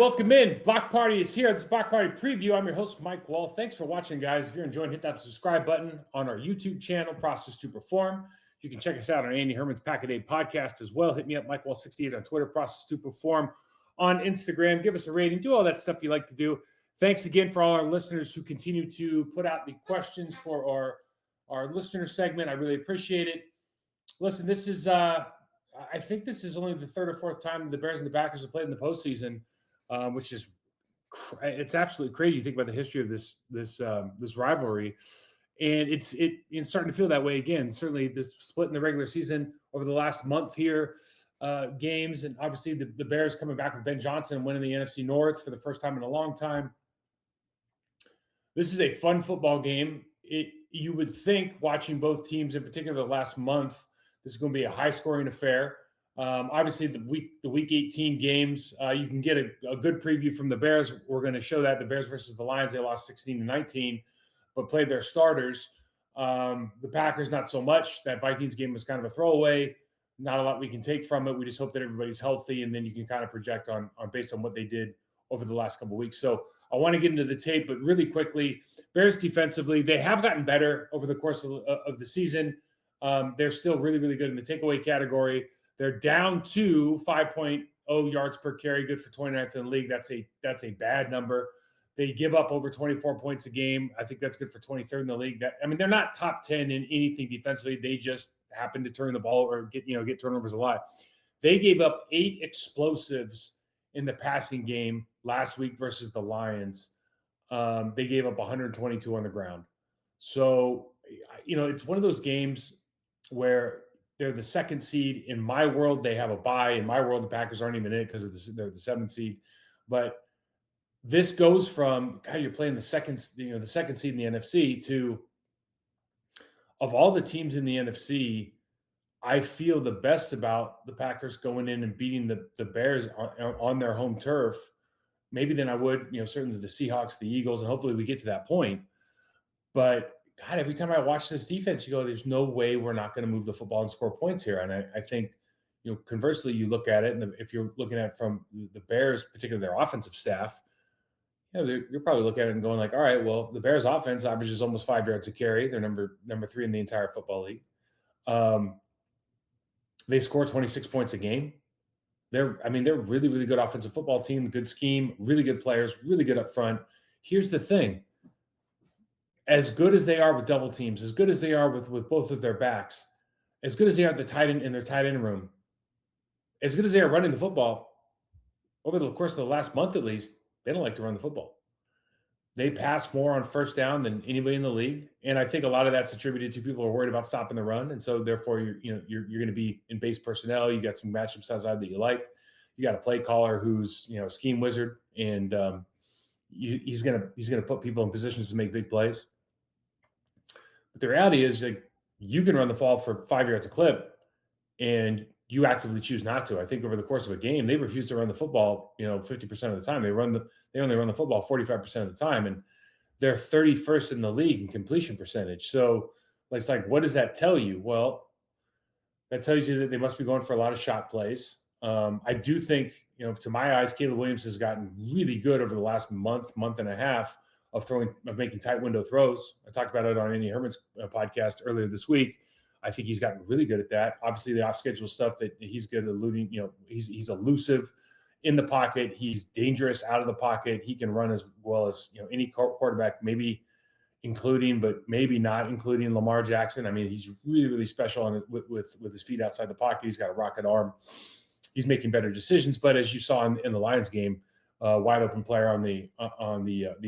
welcome in. Block Party is here. This is Block Party Preview. I'm your host, Mike Wahle. Thanks for watching, guys. If you're enjoying, hit that subscribe button on our YouTube channel, Process to Perform. You can check us out on Andy Herman's Pack a Day podcast as well. Hit me up, Mike Wahle68 on Twitter, Process to Perform on Instagram. Give us a rating. Do all that stuff you like to do. Thanks again for all our listeners who continue to put out the questions for our listener segment. I really appreciate it. Listen, this is I think this is only the third or fourth time the Bears and the Packers have played in the postseason, which is it's absolutely crazy. You think about the history of this rivalry, and it's starting to feel that way again. Certainly, the split in the regular season over the last month here, games, and obviously the Bears coming back with Ben Johnson and winning the NFC North for the first time in a long time. This is a fun football game. You would think, watching both teams, in particular the last month, this is going to be a high-scoring affair. Obviously, the week 18 games, you can get a good preview from the Bears. We're going to show that the Bears versus the Lions, they lost 16-19, but played their starters. The Packers, not so much. That Vikings game was kind of a throwaway. Not a lot we can take from it. We just hope that everybody's healthy, and then you can kind of project on based on what they did over the last couple of weeks. So I want to get into the tape, but really quickly, Bears defensively, they have gotten better over the course of the season. They're still really, really good in the takeaway category. They're down to 5.0 yards per carry, good for 29th in the league. That's a bad number. They give up over 24 points a game. I think that's good for 23rd in the league. They're not top 10 in anything defensively. They just happen to turn the ball or get turnovers a lot. They gave up 8 explosives in the passing game last week versus the Lions. They gave up 122 on the ground. So, it's one of those games where they're the second seed. In my world, they have a bye. In my world, the Packers aren't even in it because they're the 7th seed. But this goes from, God, you're playing the second seed in the NFC to, of all the teams in the NFC, I feel the best about the Packers going in and beating the Bears on their home turf, maybe than I would, certainly the Seahawks, the Eagles, and hopefully we get to that point. But God, every time I watch this defense, you go, there's no way we're not going to move the football and score points here. And I think, conversely, you look at it, and if you're looking at it from the Bears, particularly their offensive staff, you're probably looking at it and going like, all right, well, the Bears offense averages almost 5 yards a carry. They're number 3 in the entire football league. They score 26 points a game. They're a really, really good offensive football team, good scheme, really good players, really good up front. Here's the thing. As good as they are with double teams, as good as they are with both of their backs, as good as they are at the tight end in their tight end room, as good as they are running the football, over the course of the last month at least, they don't like to run the football. They pass more on first down than anybody in the league, and I think a lot of that's attributed to people who are worried about stopping the run, and so therefore you're going to be in base personnel. You got some matchups outside that you like. You got a play caller who's a scheme wizard, and he's gonna put people in positions to make big plays. But the reality is, you can run the ball for 5 yards a clip, and you actively choose not to. I think over the course of a game, they refuse to run the football, 50% of the time. They only run the football 45% of the time, and they're 31st in the league in completion percentage. So it's like, what does that tell you? Well, that tells you that they must be going for a lot of shot plays. I do think, to my eyes, Caleb Williams has gotten really good over the last month and a half of making tight window throws. I talked about it on Andy Herman's podcast earlier this week. I think he's gotten really good at that. Obviously, the off-schedule stuff that he's good at eluding, he's elusive in the pocket. He's dangerous out of the pocket. He can run as well as, any quarterback, maybe including, but maybe not including Lamar Jackson. He's really, really special with his feet outside the pocket. He's got a rocket arm. He's making better decisions. But as you saw in the Lions game, wide open player on the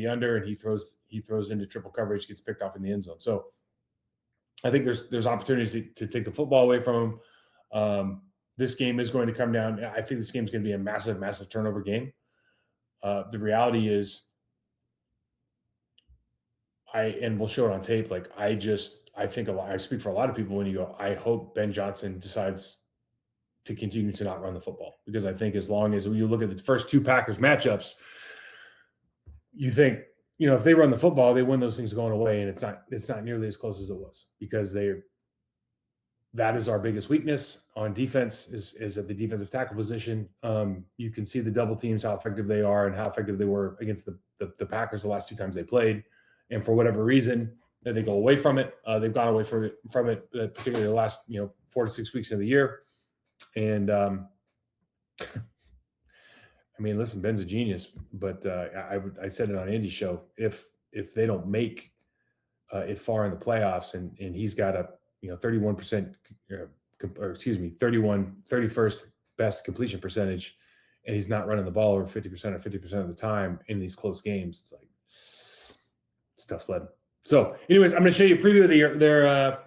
under, and he throws into triple coverage, gets picked off in the end zone. So I think there's opportunities to take the football away from him. This game is going to come down. I think this game is going to be a massive, massive turnover game. The reality is, and we'll show it on tape. I think I speak for a lot of people when you go, I hope Ben Johnson decides to continue to not run the football, because I think as long as you look at the first 2 Packers matchups, you think, if they run the football, they win those things going away, and it's not nearly as close as it was, because that is our biggest weakness on defense is at the defensive tackle position. You can see the double teams, how effective they are and how effective they were against the Packers the last 2 times they played. And for whatever reason, they go away from it. They've gone away from it, particularly the last 4 to 6 weeks of the year. And I mean, listen, Ben's a genius, but I said it on Andy's show. If they don't make it far in the playoffs, and he's got a 31%, or excuse me, 31st best completion percentage, and he's not running the ball over 50% or 50% of the time in these close games, it's like stuff sled. So, anyways, I'm going to show you a preview of their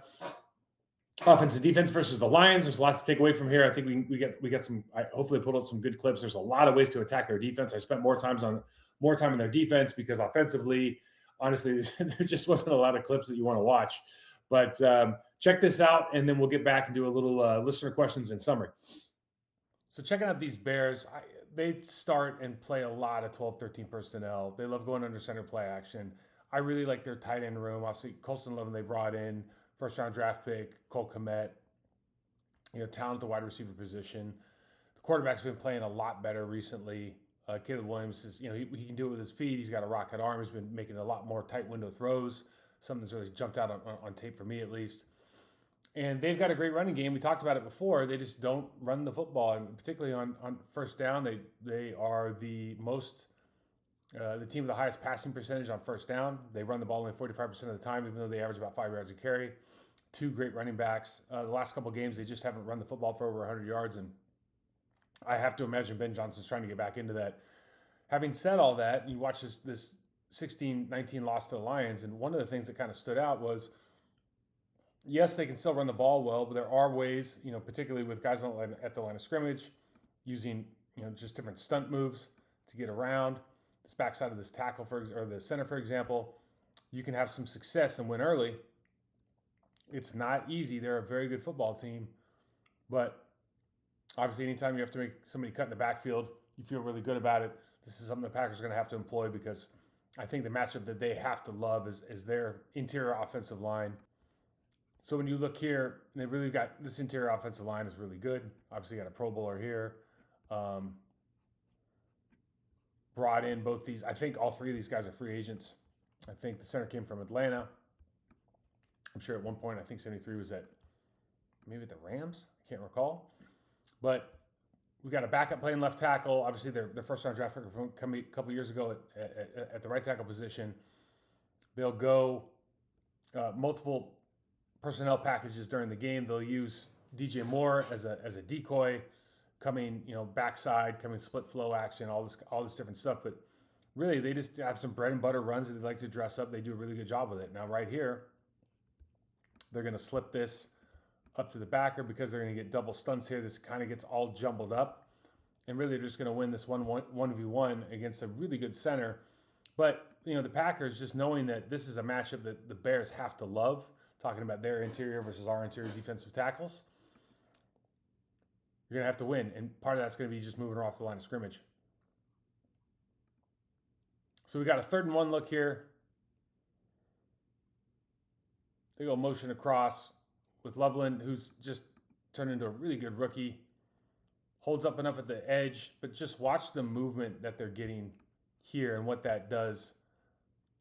offense and defense versus the Lions. There's lots to take away from here. I think we get some. I hopefully pulled out some good clips. There's a lot of ways to attack their defense. I spent more time in their defense because offensively, honestly, there just wasn't a lot of clips that you want to watch. But check this out, and then we'll get back and do a little listener questions and summary. So checking out these Bears, they start and play a lot of 12-13 personnel. They love going under center play action. I really like their tight end room. Obviously, Colston Levin they brought in, first-round draft pick, Cole Kmet, talent at the wide receiver position. The quarterback's been playing a lot better recently. Caleb Williams is, he can do it with his feet. He's got a rocket arm. He's been making a lot more tight window throws, something that's really jumped out on tape for me at least. And they've got a great running game. We talked about it before. They just don't run the football, and particularly on first down. They are the team with the highest passing percentage on first down. They run the ball only 45% of the time, even though they average about 5 yards a carry. 2 great running backs. The last couple of games, they just haven't run the football for over 100 yards, and I have to imagine Ben Johnson's trying to get back into that. Having said all that, you watch this 16-19 loss to the Lions, and one of the things that kind of stood out was, yes, they can still run the ball well, but there are ways, particularly with guys at the line of scrimmage, using just different stunt moves to get around this backside of this tackle or the center, for example. You can have some success and win early. It's not easy. They're a very good football team, but obviously, anytime you have to make somebody cut in the backfield, you feel really good about it. This is something the Packers are going to have to employ because I think the matchup that they have to love is their interior offensive line. So when you look here, they really got this interior offensive line is really good. Obviously, you got a Pro Bowler here. Brought in both these. I think all 3 of these guys are free agents. I think the center came from Atlanta. I'm sure at one point, I think 73 was at maybe the Rams. I can't recall. But we got a backup playing left tackle. Obviously, their first-round draft pick from a couple years ago at the right tackle position. They'll go multiple personnel packages during the game. They'll use DJ Moore as a decoy, coming backside, coming split flow action, all this different stuff. But really, they just have some bread and butter runs that they like to dress up. They do a really good job with it. Now, right here, they're going to slip this up to the backer because they're going to get double stunts here. This kind of gets all jumbled up. And really, they're just going to win this 1v1 against a really good center. But, the Packers, just knowing that this is a matchup that the Bears have to love, talking about their interior versus our interior defensive tackles, you're going to have to win. And part of that's going to be just moving her off the line of scrimmage. So we got a 3rd and 1 look here. They go motion across with Loveland, who's just turned into a really good rookie. Holds up enough at the edge, but just watch the movement that they're getting here and what that does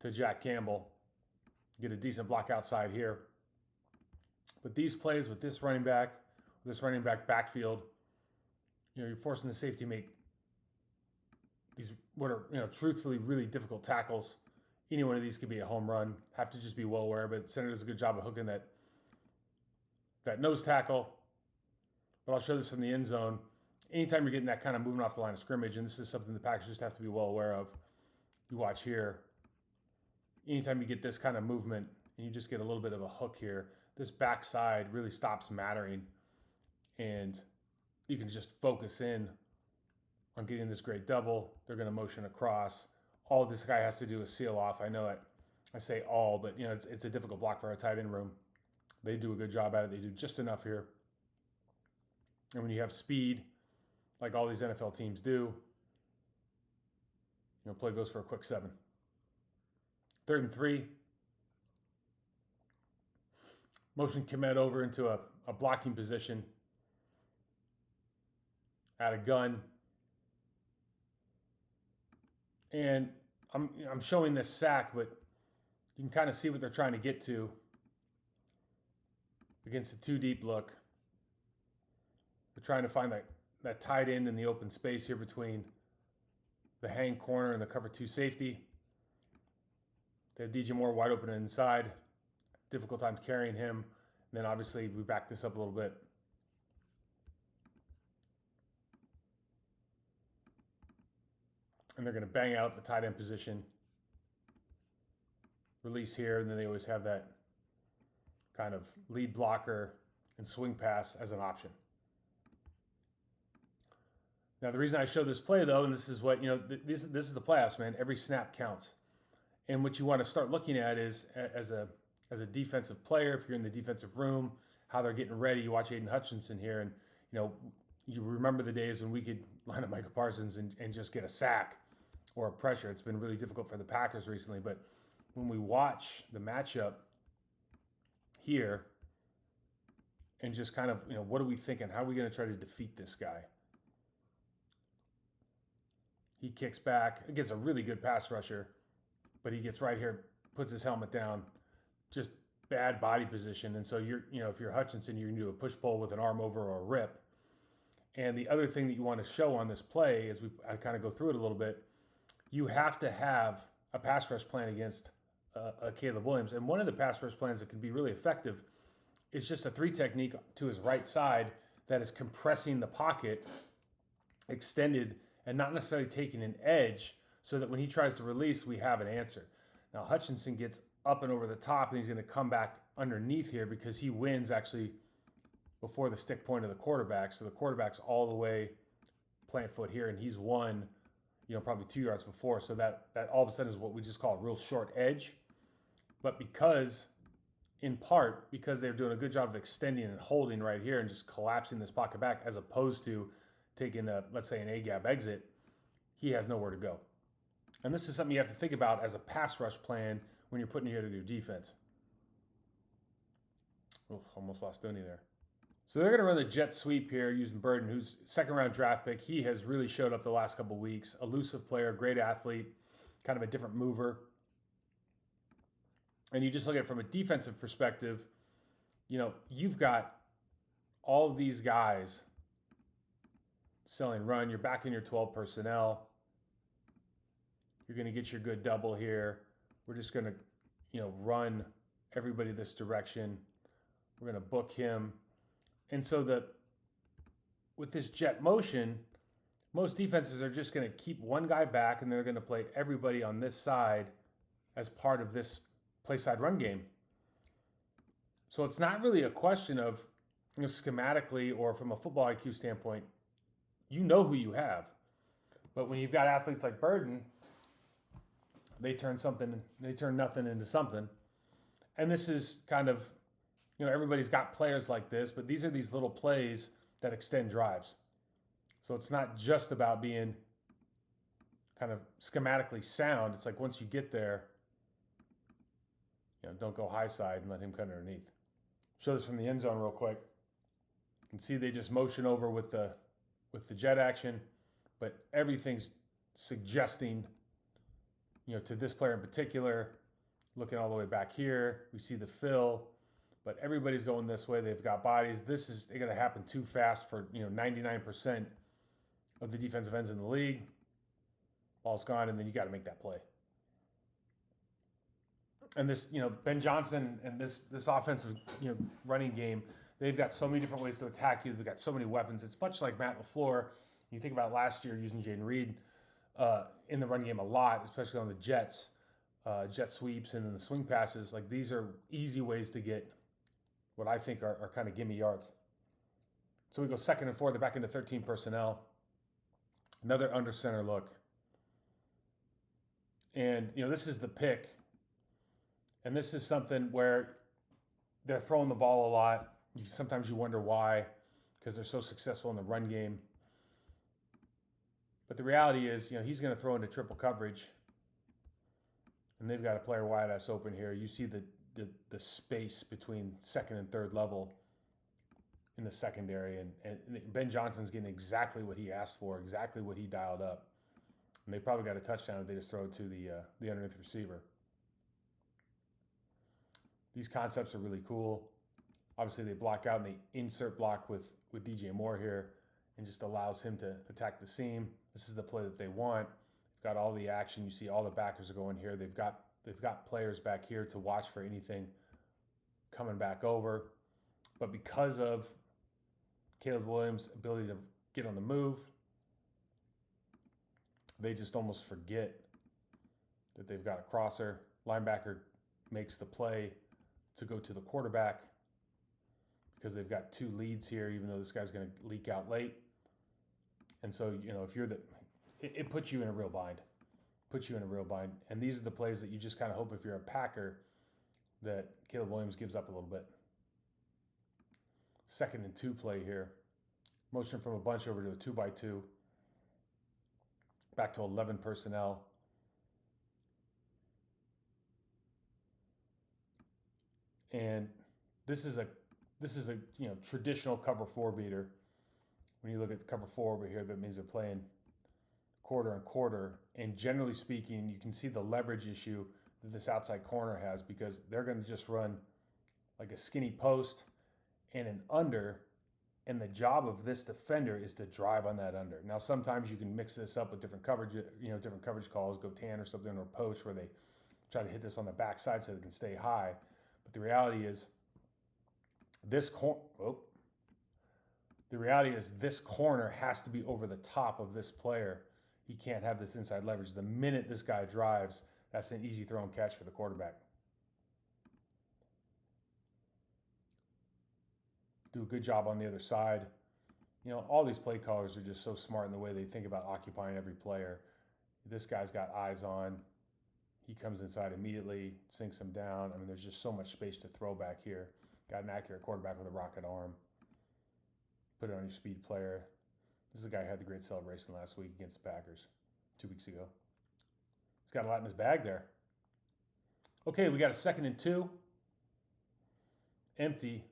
to Jack Campbell. Get a decent block outside here. But these plays with this running back backfield, you're forcing the safety to make these what are truthfully really difficult tackles. Any one of these could be a home run. Have to just be well aware, but Center does a good job of hooking that nose tackle. But I'll show this from the end zone. Anytime you're getting that kind of movement off the line of scrimmage, and this is something the Packers just have to be well aware of. You watch here. Anytime you get this kind of movement, and you just get a little bit of a hook here, this backside really stops mattering, and you can just focus in on getting this great double. They're going to motion across. All this guy has to do is seal off. I know I say all, but it's a difficult block for our tight end room. They do a good job at it. They do just enough here. And when you have speed, like all these NFL teams do, play goes for a quick 7. 3rd and 3. Motion Kmet over into a blocking position at a gun. And I'm showing this sack, but you can kind of see what they're trying to get to against the too deep look. They're trying to find that tight end in the open space here between the hang corner and the cover 2 safety. They have DJ Moore wide open inside. Difficult time carrying him. And then obviously we back this up a little bit. And they're going to bang out the tight end position. Release here, and then they always have that kind of lead blocker and swing pass as an option. Now, the reason I show this play, though, and this is what, this is the playoffs, man. Every snap counts. And what you want to start looking at is, as a defensive player, if you're in the defensive room, how they're getting ready. You watch Aiden Hutchinson here, and, you remember the days when we could line up Micah Parsons and just get a sack or a pressure. It's been really difficult for the Packers recently, but when we watch the matchup here and just kind of, what are we thinking? How are we going to try to defeat this guy? He kicks back against a really good pass rusher, but he gets right here, puts his helmet down, just bad body position. And so if you're Hutchinson, you're going to do a push pull with an arm over or a rip. And the other thing that you want to show on this play, as I kind of go through it a little bit, you have to have a pass rush plan against Caleb Williams. And one of the pass rush plans that can be really effective is just a 3 technique to his right side that is compressing the pocket, extended, and not necessarily taking an edge, so that when he tries to release, we have an answer. Now, Hutchinson gets up and over the top, and he's going to come back underneath here because he wins actually before the stick point of the quarterback. So the quarterback's all the way plant foot here, and he's won, probably 2 yards before. So that all of a sudden is what we just call a real short edge. But in part because they're doing a good job of extending and holding right here and just collapsing this pocket back, as opposed to taking let's say an A-gap exit, he has nowhere to go. And this is something you have to think about as a pass rush plan when you're putting together your defense. Almost lost Tony there. So they're going to run the jet sweep here using Burden, who's second-round draft pick. He has really showed up the last couple of weeks. Elusive player, great athlete, kind of a different mover. And you just look at it from a defensive perspective, you've got all of these guys selling run. You're back in your 12 personnel. You're going to get your good double here. We're just going to, run everybody this direction. We're going to book him. And so with this jet motion, most defenses are just going to keep one guy back, and they're going to play everybody on this side as part of this play side run game. So it's not really a question of, schematically or from a football IQ standpoint, you know who you have. But when you've got athletes like Burden, they turn nothing into something. And this is kind of, everybody's got players like this, but these are these little plays that extend drives. So it's not just about being kind of schematically sound. It's like once you get there, don't go high side and let him cut underneath. Show this from the end zone real quick. You can see they just motion over with the jet action, but everything's suggesting, to this player in particular. Looking all the way back here, we see the fill, but everybody's going this way. They've got bodies. This is going to happen too fast for 99% of the defensive ends in the league. Ball's gone, and then you got to make that play. And this, Ben Johnson and this offensive, running game, they've got so many different ways to attack you. They've got so many weapons. It's much like Matt LaFleur. You think about last year using Jaden Reed in the run game a lot, especially on the jets, jet sweeps and then the swing passes. Like, these are easy ways to get what I think are kind of gimme yards. So we go 2nd and 4. They're back into 13 personnel. Another under center look. And, this is the pick. And this is something where they're throwing the ball a lot. Sometimes you wonder why, because they're so successful in the run game. But the reality is, he's going to throw into triple coverage. And they've got a player wide ass open here. You see the space between 2nd and 3rd level in the secondary, and Ben Johnson's getting exactly what he asked for, exactly what he dialed up. And they probably got a touchdown if they just throw it to the underneath receiver. These concepts are really cool. Obviously, they block out and they insert block with DJ Moore here, and just allows him to attack the seam. This is the play that they want. They've got all the action. You see all the backers are going here. They've got players back here to watch for anything coming back over. But because of Caleb Williams' ability to get on the move, they just almost forget that they've got a crosser. Linebacker makes the play to go to the quarterback because they've got two leads here, even though this guy's going to leak out late. And so, if you're it puts you in a real bind. And these are the plays that you just kind of hope, if you're a Packer, that Caleb Williams gives up a little bit. 2nd and 2 play here. Motion from a bunch over to a 2-by-2. Back to 11 personnel. And this is a traditional cover 4 beater. When you look at the cover 4 over here, that means they're playing quarter and quarter. And generally speaking, you can see the leverage issue that this outside corner has, because they're going to just run like a skinny post and an under. And the job of this defender is to drive on that under. Now, sometimes you can mix this up with different coverage, different coverage calls, go tan or something, or post, where they try to hit this on the backside so they can stay high. But the reality is this corner has to be over the top of this player. He can't have this inside leverage. The minute this guy drives, that's an easy throw and catch for the quarterback. Do a good job on the other side. All these play callers are just so smart in the way they think about occupying every player. This guy's got eyes on. He comes inside immediately, sinks him down. I mean, there's just so much space to throw back here. Got an accurate quarterback with a rocket arm. Put it on your speed player. This is the guy who had the great celebration last week against the Packers 2 weeks ago. He's got a lot in his bag there. Okay, we got a 2nd and 2. Empty.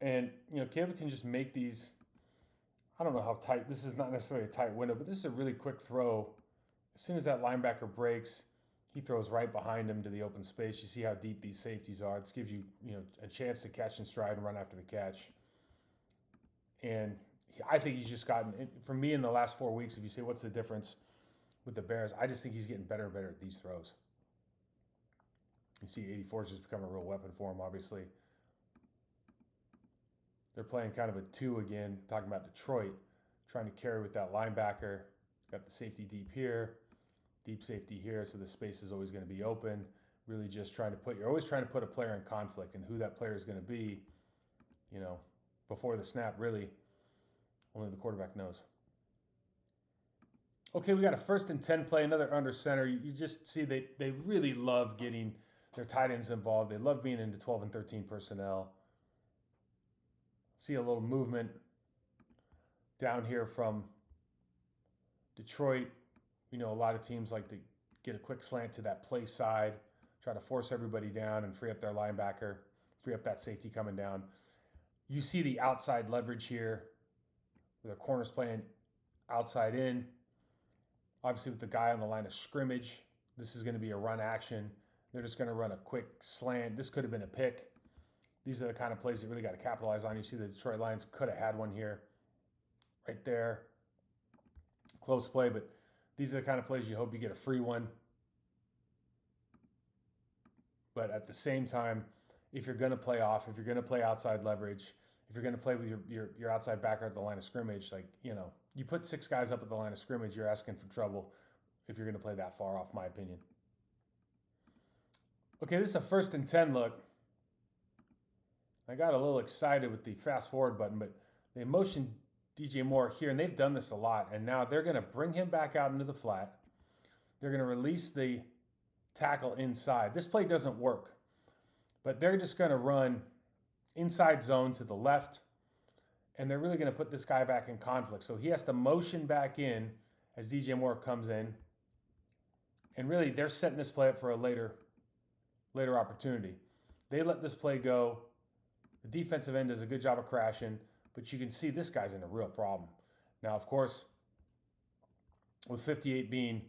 And, Caleb can just make these, I don't know how tight, this is not necessarily a tight window, but this is a really quick throw. As soon as that linebacker breaks, he throws right behind him to the open space. You see how deep these safeties are. This gives you, a chance to catch in stride and run after the catch. And I think he's just gotten, for me in the last 4 weeks, if you say what's the difference with the Bears, I just think he's getting better and better at these throws. You see 84's just become a real weapon for him, obviously. They're playing kind of a 2 again, talking about Detroit, trying to carry with that linebacker. Got the safety deep here, deep safety here, so the space is always going to be open. Really just you're always trying to put a player in conflict, and who that player is going to be, before the snap, really, only the quarterback knows. Okay, we got a 1st and 10 play, another under center. You just see they really love getting their tight ends involved. They love being into 12 and 13 personnel. See a little movement down here from Detroit. A lot of teams like to get a quick slant to that play side, try to force everybody down and free up their linebacker, free up that safety coming down. You see the outside leverage here, where the corner's playing outside in. Obviously, with the guy on the line of scrimmage, this is going to be a run action. They're just going to run a quick slant. This could have been a pick. These are the kind of plays you really got to capitalize on. You see the Detroit Lions could have had one here, right there. Close play, but these are the kind of plays you hope you get a free one. But at the same time, if you're going to play off, if you're going to play outside leverage, if you're going to play with your outside backer at the line of scrimmage, you put 6 guys up at the line of scrimmage, you're asking for trouble if you're going to play that far off, my opinion. Okay, this is a 1st and 10 look. I got a little excited with the fast forward button, but they motioned DJ Moore here, and they've done this a lot. And now they're going to bring him back out into the flat. They're going to release the tackle inside. This play doesn't work, but they're just going to run inside zone to the left, and they're really going to put this guy back in conflict. So he has to motion back in as DJ Moore comes in, And really, they're setting this play up for a later opportunity. They let this play go. The defensive end does a good job of crashing, but you can see this guy's in a real problem. Now, of course, with 58 being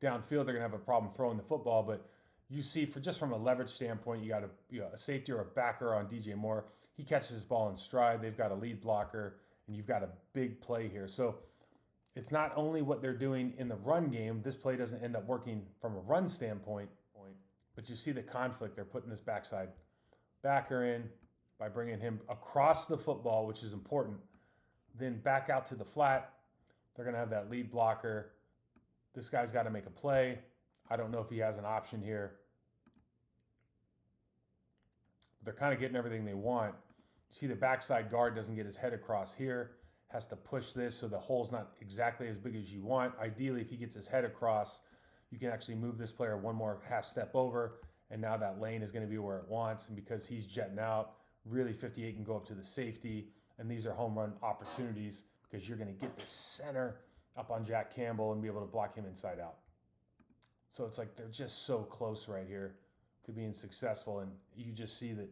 downfield, they're going to have a problem throwing the football, but you see, from a leverage standpoint, you got a safety or a backer on DJ Moore. He catches his ball in stride. They've got a lead blocker, and you've got a big play here. So it's not only what they're doing in the run game. This play doesn't end up working from a run standpoint, but you see the conflict. They're putting this backside backer in by bringing him across the football, which is important, then back out to the flat. They're going to have that lead blocker. This guy's got to make a play. I don't know if he has an option here. They're kind of getting everything they want. See, the backside guard doesn't get his head across here. Has to push this so the hole's not exactly as big as you want. Ideally, if he gets his head across, you can actually move this player one more half step over, and now that lane is going to be where it wants. And because he's jetting out, really 58 can go up to the safety, and these are home run opportunities because you're going to get the center up on Jack Campbell and be able to block him inside out. So it's like they're just so close right here to being successful, and you just see that.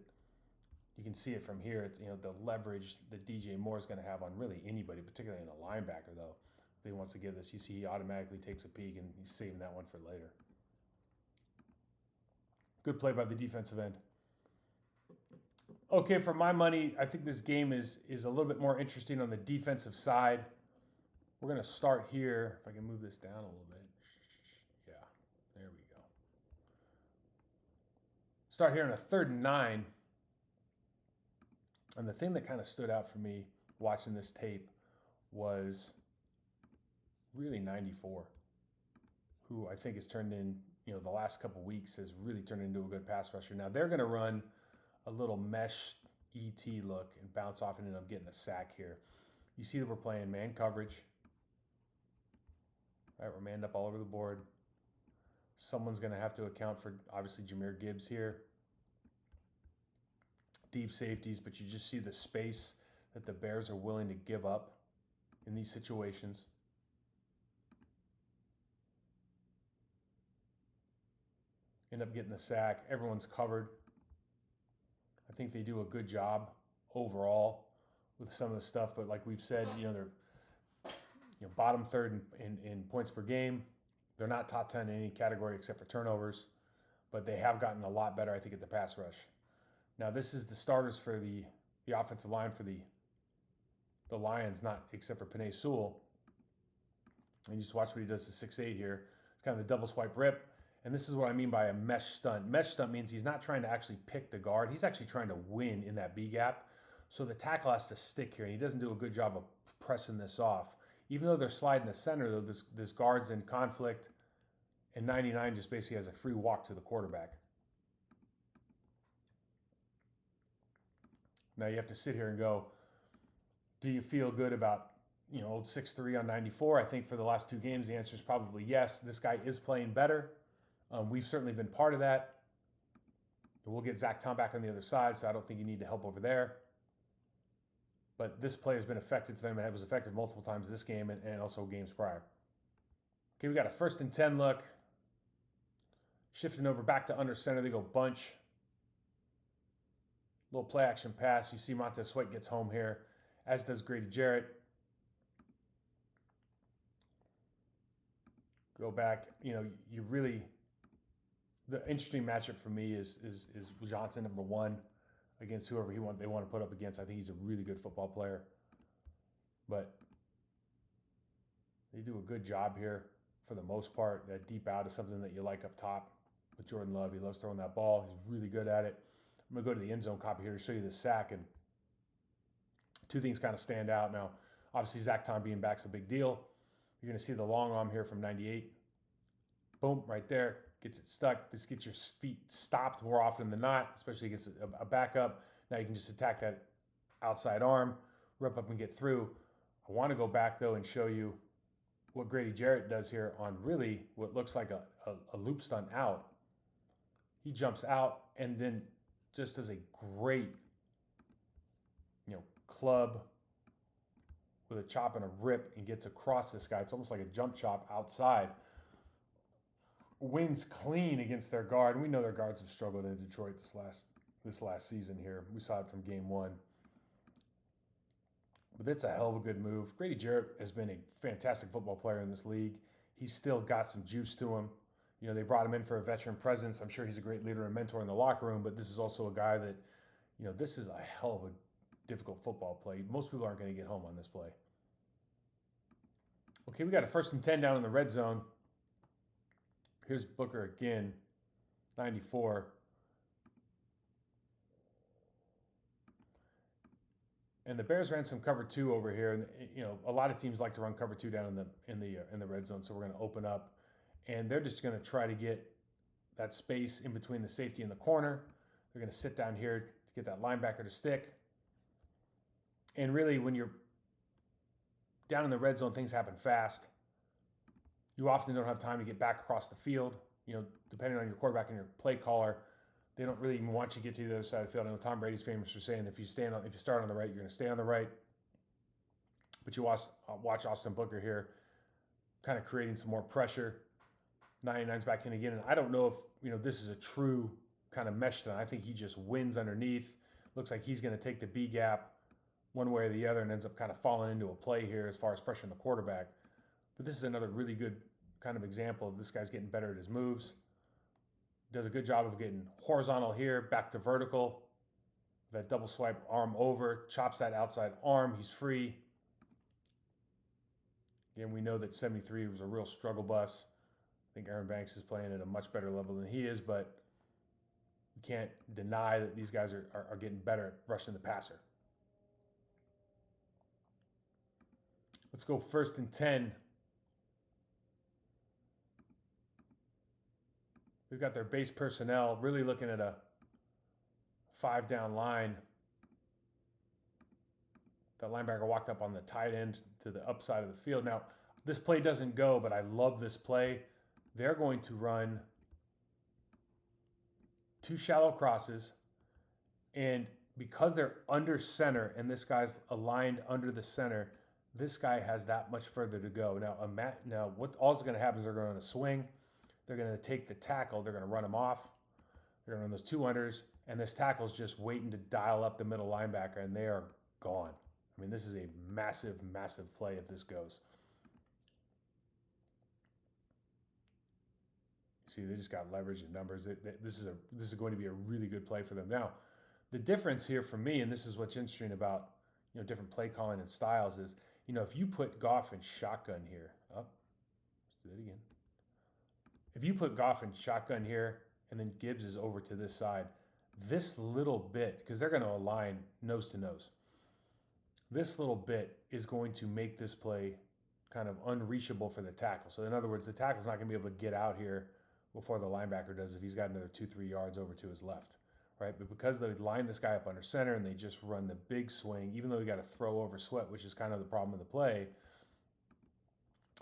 You can see it from here. It's, the leverage that DJ Moore is going to have on really anybody, particularly in a linebacker, though. If he wants to give this, you see he automatically takes a peek, and he's saving that one for later. Good play by the defensive end. Okay, for my money, I think this game is a little bit more interesting on the defensive side. We're going to start here. If I can move this down a little bit. Yeah, there we go. Start here on a 3rd and 9. And the thing that kind of stood out for me watching this tape was really 94, who I think has turned in, the last couple weeks has really turned into a good pass rusher. Now they're going to run a little mesh ET look and bounce off and end up getting a sack here. You see that we're playing man coverage. Right, we're manned up all over the board. Someone's going to have to account for, obviously, Jahmyr Gibbs here. Deep safeties, but you just see the space that the Bears are willing to give up in these situations. End up getting the sack. Everyone's covered. I think they do a good job overall with some of the stuff, but like we've said, they're bottom 3rd in points per game. They're not top 10 in any category except for turnovers, but they have gotten a lot better, I think, at the pass rush. Now, this is the starters for the offensive line for the Lions, not except for Penei Sewell. And you just watch what he does to 6'8 here. It's kind of the double swipe rip. And this is what I mean by a mesh stunt. Mesh stunt means he's not trying to actually pick the guard. He's actually trying to win in that B gap. So the tackle has to stick here, and he doesn't do a good job of pressing this off. Even though they're sliding the center, though, this guard's in conflict, and 99 just basically has a free walk to the quarterback. Now you have to sit here and go, do you feel good about, old 6'3 on 94? I think for the last 2 games, the answer is probably yes. This guy is playing better. We've certainly been part of that. We'll get Zach Tom back on the other side, so I don't think you need to help over there. But this play has been effective for them, and it was effective multiple times this game and also games prior. Okay, we got a 1st and 10 look. Shifting over back to under center, they go bunch. Little play action pass. You see Montez Sweat gets home here, as does Grady Jarrett. Go back. You really, the interesting matchup for me is Johnson, number 1, against whoever they want to put up against. I think he's a really good football player. But they do a good job here for the most part. That deep out is something that you like up top with Jordan Love. He loves throwing that ball. He's really good at it. I'm going to go to the end zone copy here to show you the sack, and 2 things kind of stand out. Now, obviously, Zach Tom being back is a big deal. You're going to see the long arm here from 98. Boom, right there. Gets it stuck. This gets your feet stopped more often than not, especially against a backup. Now you can just attack that outside arm, rip up and get through. I want to go back, though, and show you what Grady Jarrett does here on really what looks like a loop stunt out. He jumps out and then just does a great, club with a chop and a rip and gets across this guy. It's almost like a jump chop outside. wins clean against their guard. And we know their guards have struggled in Detroit this last season here. We saw it from game one. But it's a hell of a good move. Grady Jarrett has been a fantastic football player in this league. He's still got some juice to him. You know, they brought him in for a veteran presence. I'm sure he's a great leader and mentor in the locker room, but this is also a guy that, you know, this is a hell of a difficult football play. Most people aren't going to get home on this play. Okay, we got a 1st and 10 down in the red zone. Here's Booker again, 94. And the Bears ran some cover 2 over here, and you know a lot of teams like to run cover 2 down in the red zone. So we're going to open up, and they're just going to try to get that space in between the safety and the corner. They're going to sit down here to get that linebacker to stick. And really, when you're down in the red zone, things happen fast. You often don't have time to get back across the field. You know, depending on your quarterback and your play caller, they don't really even want you to get to the other side of the field. I know Tom Brady's famous for saying if you start on the right, you're going to stay on the right. But you watch Austin Booker here, kind of creating some more pressure. 99's back in again, and I don't know if this is a true kind of mesh down. I think he just wins underneath. Looks like he's going to take the B gap one way or the other, and ends up kind of falling into a play here as far as pressuring the quarterback. But this is another really good kind of example of this guy's getting better at his moves. Does a good job of getting horizontal here, back to vertical. That double swipe arm over, chops that outside arm. He's free. Again, we know that 73 was a real struggle bus. I think Aaron Banks is playing at a much better level than he is, but you can't deny that these guys are getting better at rushing the passer. Let's go 1st and 10. We've got their base personnel really looking at a 5-down line. That linebacker walked up on the tight end to the upside of the field. Now, this play doesn't go, but I love this play. They're going to run 2 shallow crosses, and because they're under center and this guy's aligned under the center, this guy has that much further to go. Now what all's going to happen is they're going to run a swing. They're going to take the tackle. They're going to run him off. They're going to run those 2 unders, and this tackle's just waiting to dial up the middle linebacker, and they are gone. I mean, this is a massive, massive play if this goes. See, they just got leverage and numbers. This is going to be a really good play for them. Now, the difference here for me, and this is what's interesting about different play calling and styles, is if you put Goff in shotgun here, let's do it again. If you put Goff in shotgun here, and then Gibbs is over to this side, this little bit, because they're going to align nose to nose, this little bit is going to make this play kind of unreachable for the tackle. So in other words, the tackle's not going to be able to get out here before the linebacker does if he's got another 2-3 yards over to his left, right? But because they line this guy up under center and they just run the big swing, even though you got to throw over Sweat, which is kind of the problem of the play,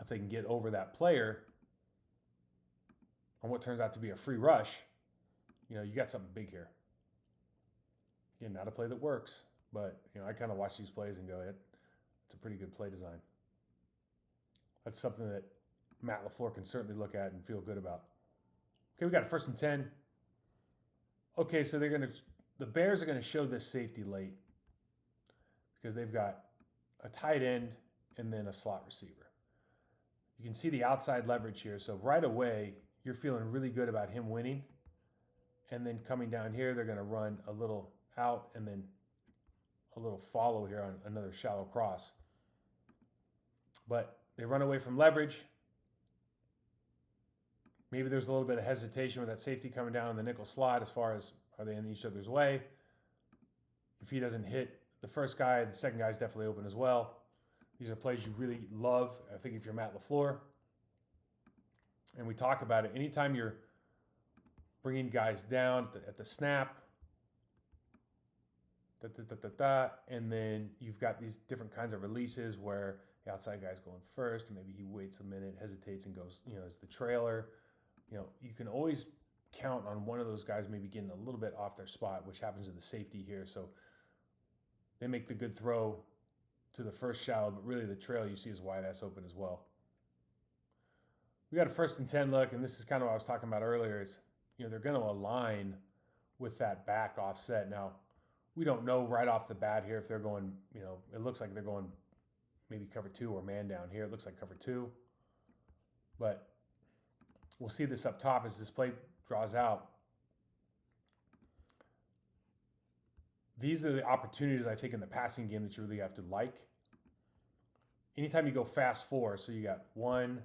if they can get over that player on what turns out to be a free rush, you got something big here. Again, not a play that works, but I kind of watch these plays and go, it's a pretty good play design. That's something that Matt LaFleur can certainly look at and feel good about. Okay, we got a 1st and 10. Okay, so the Bears are going to show this safety late because they've got a tight end and then a slot receiver. You can see the outside leverage here. So right away, you're feeling really good about him winning. And then coming down here, they're going to run a little out and then a little follow here on another shallow cross. But they run away from leverage. Maybe there's a little bit of hesitation with that safety coming down in the nickel slot as far as are they in each other's way. If he doesn't hit the first guy, the second guy's definitely open as well. These are plays you really love, I think, if you're Matt LaFleur. And we talk about it. Anytime you're bringing guys down at the snap, and then you've got these different kinds of releases where the outside guy's going first, and maybe he waits a minute, hesitates, and goes, as the trailer. You can always count on one of those guys maybe getting a little bit off their spot, which happens to the safety here. So they make the good throw to the first shallow, but really the trail you see is wide ass open as well. We got a 1st and 10 look, and this is kind of what I was talking about earlier. Is they're going to align with that back offset. Now, we don't know right off the bat here if they're going. It looks like they're going maybe cover 2 or man down here. It looks like cover 2, but we'll see this up top as this play draws out. These are the opportunities, I think, in the passing game that you really have to like. Anytime you go fast 4, so you got 1,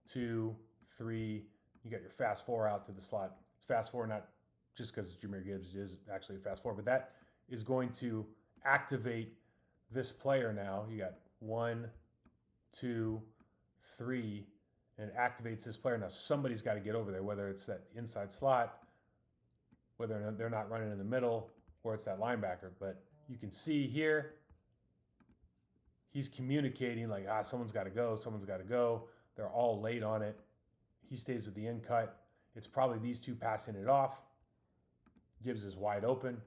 2, 3, you got your fast 4 out to the slot. It's fast 4 not just because it's Jahmyr Gibbs, it is actually a fast 4, but that is going to activate this player now. You got 1, 2, 3, and it activates this player. Now somebody's got to get over there, whether it's that inside slot, whether they're not running in the middle, or it's that linebacker. But you can see here, he's communicating like, someone's got to go, someone's got to go. They're all late on it. He stays with the in cut. It's probably these two passing it off. Gibbs is wide open.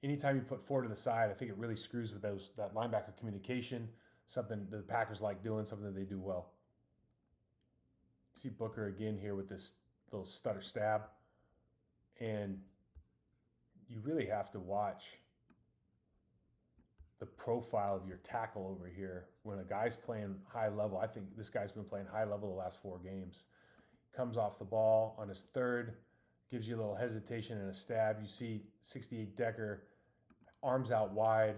Anytime you put 4 to the side, I think it really screws with that linebacker communication, something the Packers like doing, something that they do well. See Booker again here with this little stutter stab. And you really have to watch the profile of your tackle over here. When a guy's playing high level, I think this guy's been playing high level the last 4 games. Comes off the ball on his 3rd, gives you a little hesitation and a stab. You see 68 Decker, arms out wide,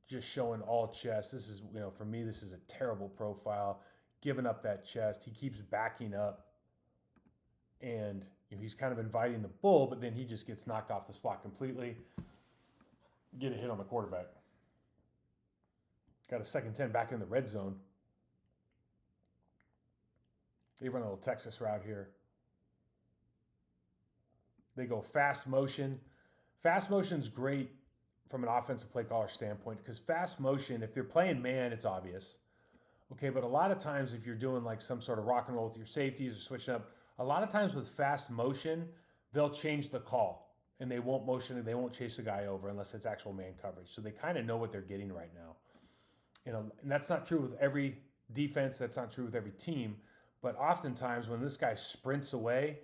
just showing all chest. This is, for me, this is a terrible profile. Giving up that chest. He keeps backing up. And he's kind of inviting the bull, but then he just gets knocked off the spot completely. Get a hit on the quarterback. Got a 2nd and 10 back in the red zone. They run a little Texas route here. They go fast motion. Fast motion's great from an offensive play caller standpoint because fast motion, if they're playing man, it's obvious. Okay, but a lot of times if you're doing like some sort of rock and roll with your safeties or switching up, a lot of times with fast motion, they'll change the call and they won't motion, they won't chase the guy over unless it's actual man coverage. So they kind of know what they're getting right now. And that's not true with every defense, that's not true with every team, but oftentimes when this guy sprints away,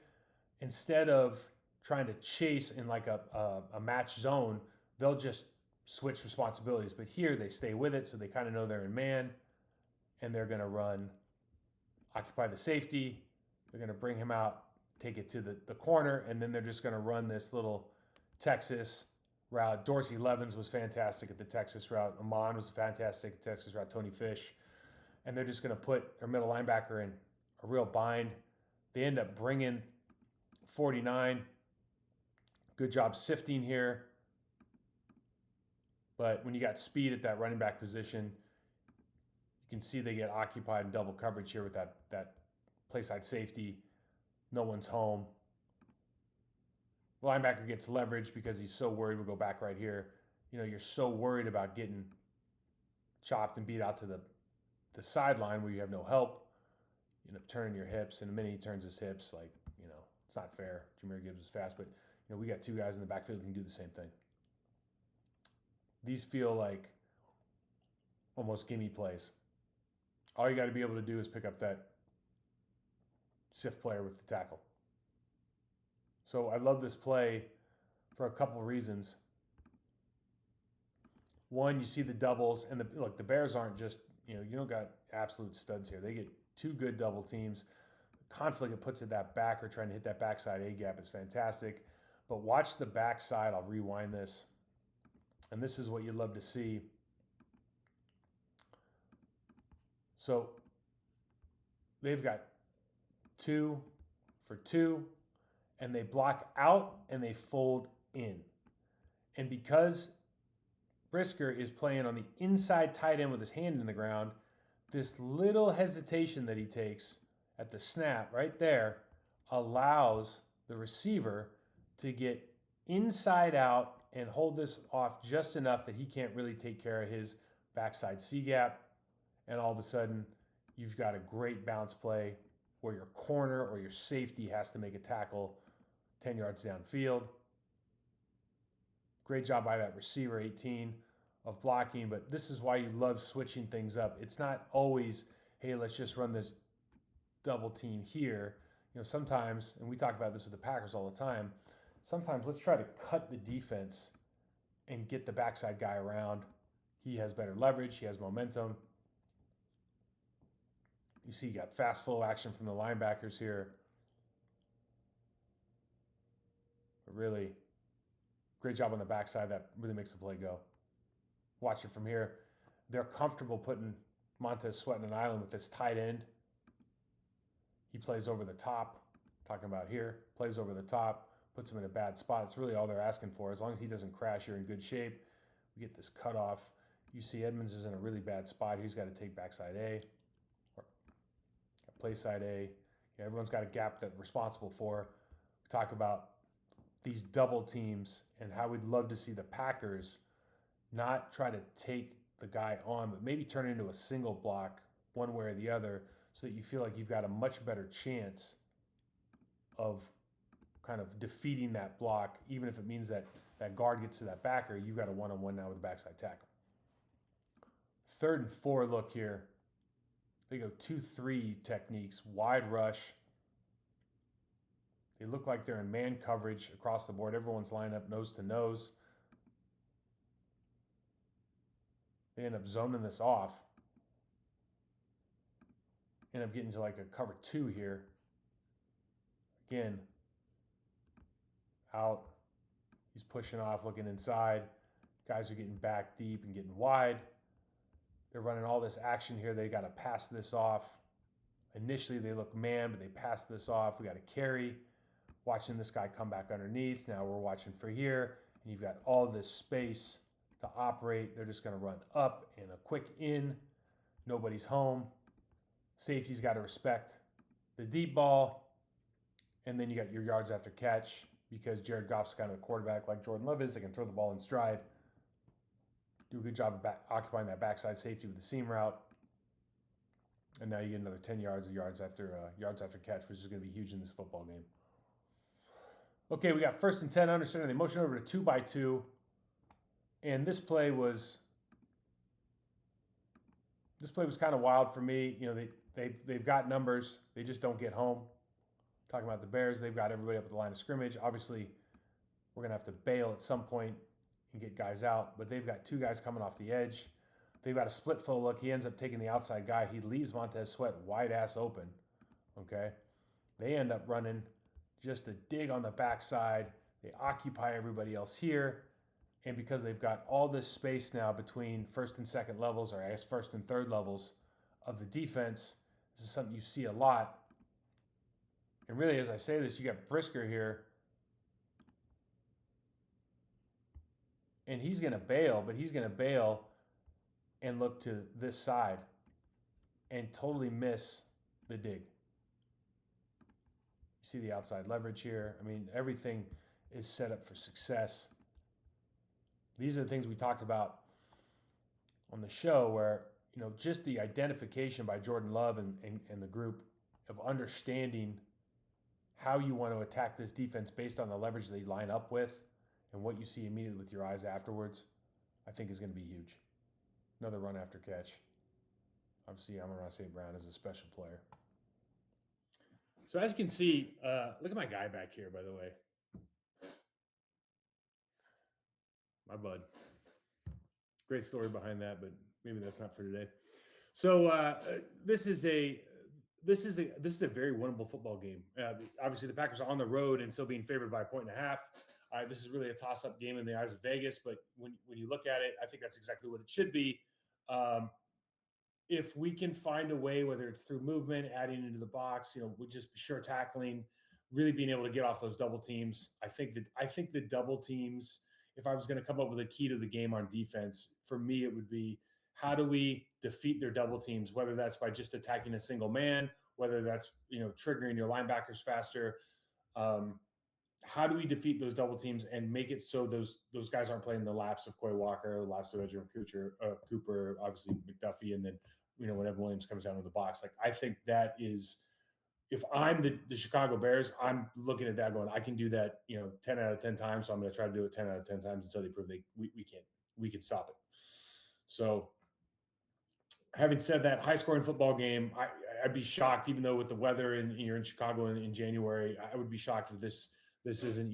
instead of trying to chase in like a match zone, they'll just switch responsibilities. But here they stay with it, so they kind of know they're in man, and they're going to run, occupy the safety. They're going to bring him out, take it to the corner, and then they're just going to run this little Texas route. Dorsey Levens was fantastic at the Texas route. Amon was fantastic at the Texas route. Tony Fish. And they're just going to put their middle linebacker in a real bind. They end up bringing 49. Good job sifting here. But when you got speed at that running back position, you can see they get occupied in double coverage here with that play side safety. No one's home. Linebacker gets leverage because he's so worried. We'll go back right here. You're so worried about getting chopped and beat out to the sideline where you have no help. You end up turning your hips, and the minute he turns his hips, it's not fair. Jahmyr Gibbs is fast, but we got 2 guys in the backfield who can do the same thing. These feel like almost gimme plays. All you got to be able to do is pick up that sift player with the tackle. So I love this play for a couple of reasons. One, you see the doubles, and the Bears aren't just, you don't got absolute studs here. They get 2 good double teams. The conflict it puts at that back or trying to hit that backside A gap is fantastic. But watch the backside. I'll rewind this. And this is what you'd love to see. So they've got 2 for 2, and they block out and they fold in. And because Brisker is playing on the inside tight end with his hand in the ground, this little hesitation that he takes at the snap right there allows the receiver to get inside out and hold this off just enough that he can't really take care of his backside C gap. And all of a sudden, you've got a great bounce play where your corner or your safety has to make a tackle 10 yards downfield. Great job by that receiver, 18, of blocking. But this is why you love switching things up. It's not always hey, let's just run this double team here. Sometimes, and we talk about this with the Packers all the time, sometimes let's try to cut the defense and get the backside guy around. He has better leverage, he has momentum. You see, you got fast flow action from the linebackers here. But really, great job on the backside. That really makes the play go. Watch it from here. They're comfortable putting Montez Sweat in an island with this tight end. He plays over the top. Talking about here, plays over the top, puts him in a bad spot. It's really all they're asking for. As long as he doesn't crash, you're in good shape. We get this cutoff. You see Edmonds is in a really bad spot. He's got to take backside A, or play side A. Yeah, everyone's got a gap that they're responsible for. We talk about these double teams and how we'd love to see the Packers not try to take the guy on, but maybe turn it into a single block one way or the other so that you feel like you've got a much better chance of kind of defeating that block, even if it means that that guard gets to that backer. You've got a one-on-one now with a backside tackle. 3rd and 4 look here. They go 2-3 techniques, wide rush. They look like they're in man coverage across the board. Everyone's lined up nose to nose. They end up zoning this off. End up getting to like a cover 2 here. Again, out. He's pushing off, looking inside. Guys are getting back deep and getting wide. They're running all this action here. They got to pass this off. Initially, they look man, but they pass this off. We got to carry. Watching this guy come back underneath. Now we're watching for here. And you've got all this space to operate. They're just going to run up and a quick in. Nobody's home. Safety's got to respect the deep ball. And then you got your yards after catch because Jared Goff's kind of the quarterback like Jordan Love is. They can throw the ball in stride. Do a good job of occupying that backside safety with the seam route. And now you get another 10 yards after catch, which is going to be huge in this football game. Okay, we got 1st and 10 under center. They motion over to 2x2. And this play was kind of wild for me. They've got numbers. They just don't get home. Talking about the Bears, they've got everybody up at the line of scrimmage. Obviously, we're going to have to bail at some point and get guys out. But they've got 2 guys coming off the edge. They've got a split flow look. He ends up taking the outside guy. He leaves Montez Sweat wide ass open. Okay? They end up running just a dig on the backside. They occupy everybody else here. And because they've got all this space now between 1st and 2nd levels, or I guess 1st and 3rd levels of the defense, this is something you see a lot. And really, as I say this, you got Brisker here. And he's going to bail, but he's going to bail and look to this side and totally miss the dig. You see the outside leverage here. I mean, everything is set up for success. These are the things we talked about on the show where, just the identification by Jordan Love and the group of understanding how you want to attack this defense based on the leverage they line up with and what you see immediately with your eyes afterwards, I think is going to be huge. Another run after catch. Obviously, Amon-Ra St. Brown is a special player. So as you can see, look at my guy back here, by the way. My bud. Great story behind that, but maybe that's not for today. So this is a very winnable football game. Obviously, the Packers are on the road and still being favored by 1.5. This is really a toss-up game in the eyes of Vegas, but when you look at it, I think that's exactly what it should be. If we can find a way, whether it's through movement, adding into the box, we just be sure tackling, really being able to get off those double teams. I think the double teams, if I was going to come up with a key to the game on defense, for me, it would be how do we defeat their double teams, whether that's by just attacking a single man, whether that's, triggering your linebackers faster. How do we defeat those double teams and make it so those guys aren't playing the laps of Quay Walker, the laps of Edgerrin Cooper, obviously McDuffie, and then, when Evan Williams comes down to the box. Like, I think that is, if I'm the Chicago Bears, I'm looking at that going, I can do that, 10 out of 10 times. So I'm going to try to do it 10 out of 10 times until they prove we can stop it. So Having said that, high scoring football game, I'd be shocked, even though with the weather and you're in Chicago in January, I would be shocked if this isn't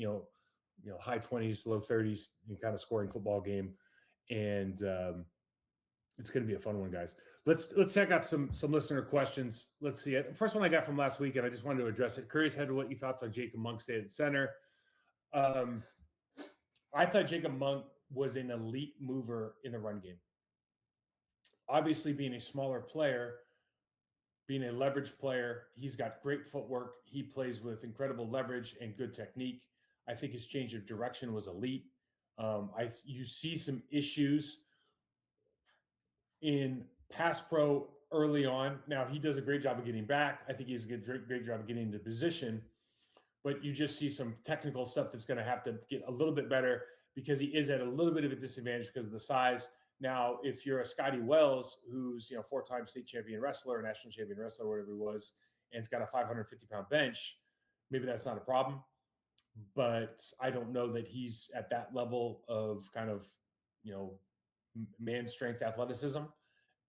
high 20s, low 30s kind of scoring football game, and it's going to be a fun one, guys. Let's check out some listener questions. Let's see it. First one I got from last week, and I just wanted to address it. Curious head, what you thoughts on Jacob Monk stayed at center. I thought Jacob Monk was an elite mover in the run game. Obviously, being a smaller player, being a leverage player, he's got great footwork. He plays with incredible leverage and good technique. I think his change of direction was elite. You see some issues in pass pro early on. Now he does a great job of getting back. I think he's a great job of getting into position, but you just see some technical stuff that's going to have to get a little bit better because he is at a little bit of a disadvantage because of the size. Now, if you're a Scotty Wells, who's 4-time state champion wrestler, national champion wrestler, whatever he was, and it's got a 550-pound bench, maybe that's not a problem. But I don't know that he's at that level of kind of man strength athleticism.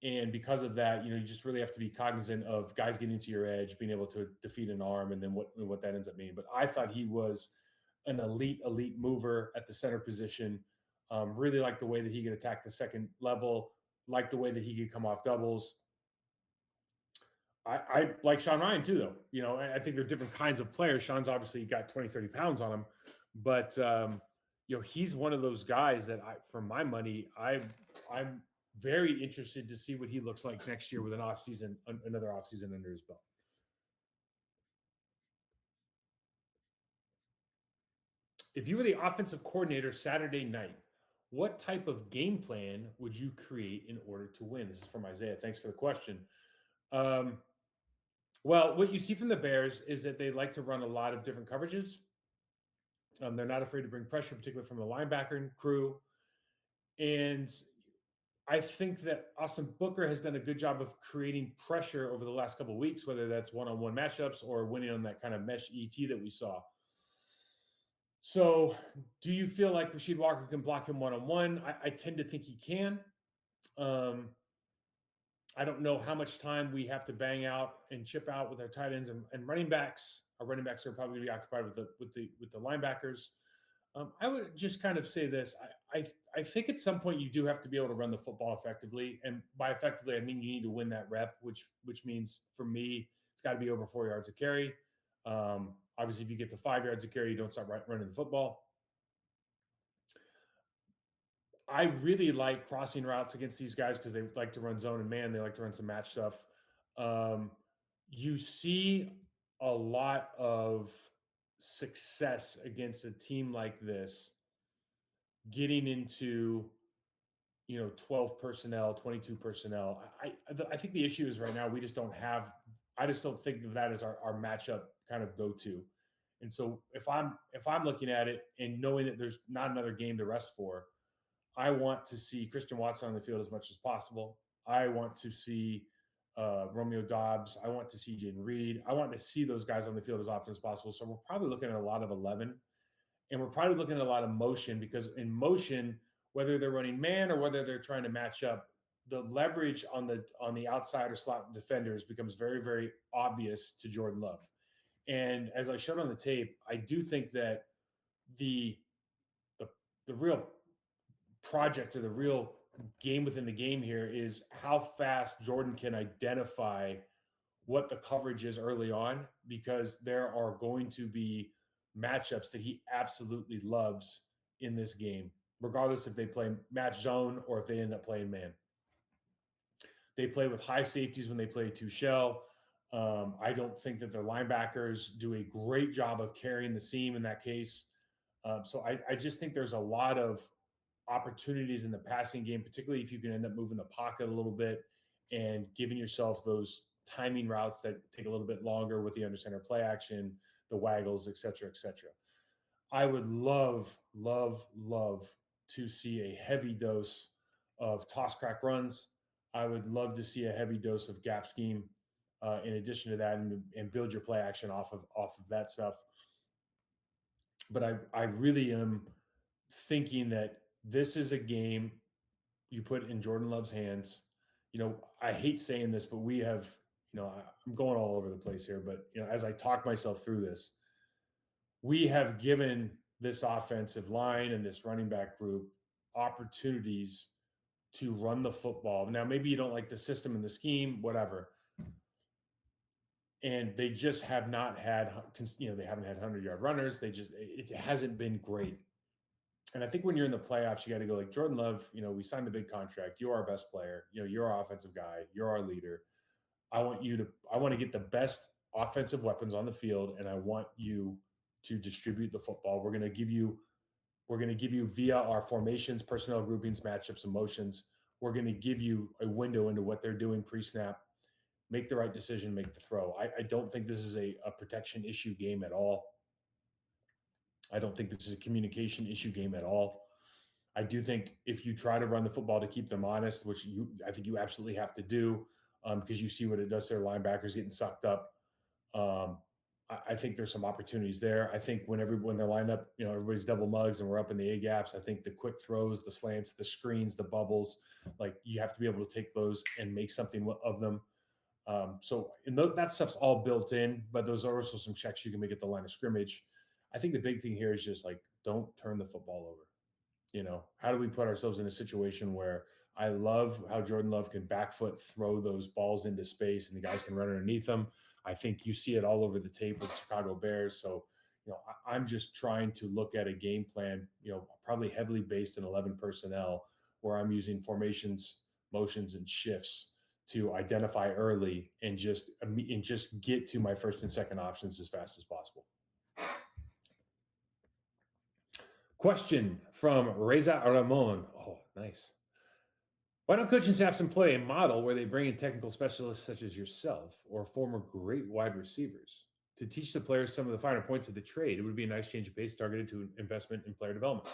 And because of that, you just really have to be cognizant of guys getting to your edge, being able to defeat an arm, and then what that ends up meaning. But I thought he was an elite mover at the center position. Really like the way that he could attack the second level, like the way that he could come off doubles. I like Sean Ryan too, though. I think they're different kinds of players. Sean's obviously got 20, 30 pounds on him, but he's one of those guys that for my money, I'm very interested to see what he looks like next year with another offseason under his belt. If you were the offensive coordinator Saturday night, what type of game plan would you create in order to win? This is from Isaiah. Thanks for the question. Well, what you see from the Bears is that they like to run a lot of different coverages. They're not afraid to bring pressure, particularly from the linebacker crew. And I think that Austin Booker has done a good job of creating pressure over the last couple of weeks, whether that's one-on-one matchups or winning on that kind of mesh ET that we saw. So do you feel like Rasheed Walker can block him one-on-one? I tend to think he can. I don't know how much time we have to bang out and chip out with our tight ends and running backs. Our running backs are probably going to be occupied with the linebackers. I would just kind of say this. I think at some point you do have to be able to run the football effectively. And by effectively, I mean you need to win that rep, which means for me, it's got to be over 4 yards of carry. Obviously, if you get to 5 yards of carry, you don't start running the football. I really like crossing routes against these guys because they like to run zone and man. They like to run some match stuff. You see a lot of success against a team like this getting into 12 personnel, 22 personnel. I think the issue is right now we just don't have. I just don't think of that as our matchup kind of go-to. And so if I'm looking at it and knowing that there's not another game to rest for, I want to see Christian Watson on the field as much as possible. I want to see Romeo Doubs. I want to see Jaden Reed. I want to see those guys on the field as often as possible. So we're probably looking at a lot of 11. And we're probably looking at a lot of motion because in motion, whether they're running man or whether they're trying to match up, the leverage on the outside or slot defenders becomes very, very obvious to Jordan Love. And as I showed on the tape, I do think that the real project or the real game within the game here is how fast Jordan can identify what the coverage is early on, because there are going to be matchups that he absolutely loves in this game, regardless if they play match zone or if they end up playing man. They play with high safeties when they play two shell. I don't think that their linebackers do a great job of carrying the seam in that case. So I just think there's a lot of opportunities in the passing game, particularly if you can end up moving the pocket a little bit and giving yourself those timing routes that take a little bit longer with the under center play action, the waggles, et cetera, et cetera. I would love to see a heavy dose of toss crack runs. I would love to see a heavy dose of gap scheme in addition to that, and build your play action off of that stuff. But I really am thinking that this is a game you put in Jordan Love's hands, I hate saying this, but we have, I'm going all over the place here, but as I talk myself through this, we have given this offensive line and this running back group opportunities to run the football. Now, maybe you don't like the system and the scheme, whatever. And they just have not had, they haven't had 100-yard runners. It hasn't been great. And I think when you're in the playoffs, you got to go like Jordan Love, we signed the big contract. You're our best player. You're our offensive guy. You're our leader. I want to get the best offensive weapons on the field, and I want you to distribute the football. We're going to give you via our formations, personnel groupings, matchups, and motions. We're going to give you a window into what they're doing pre-snap. Make the right decision, make the throw. I don't think this is a protection issue game at all. I don't think this is a communication issue game at all. I do think if you try to run the football to keep them honest, which I think you absolutely have to do, because you see what it does to their linebackers getting sucked up. I think there's some opportunities there. I think when they're lined up, everybody's double mugs and we're up in the A gaps. I think the quick throws, the slants, the screens, the bubbles, like you have to be able to take those and make something of them. That stuff's all built in, but those are also some checks you can make at the line of scrimmage. I think the big thing here is just like, don't turn the football over. How do we put ourselves in a situation where I love how Jordan Love can back foot throw those balls into space and the guys can run underneath them. I think you see it all over the tape with the Chicago Bears. So, I'm just trying to look at a game plan, probably heavily based in 11 personnel where I'm using formations, motions, and shifts to identify early and just get to my first and second options as fast as possible. Question from Reza Ramon. Oh, nice. Why don't coaching staffs employ a model where they bring in technical specialists such as yourself or former great wide receivers to teach the players some of the finer points of the trade? It would be a nice change of pace targeted to investment in player development.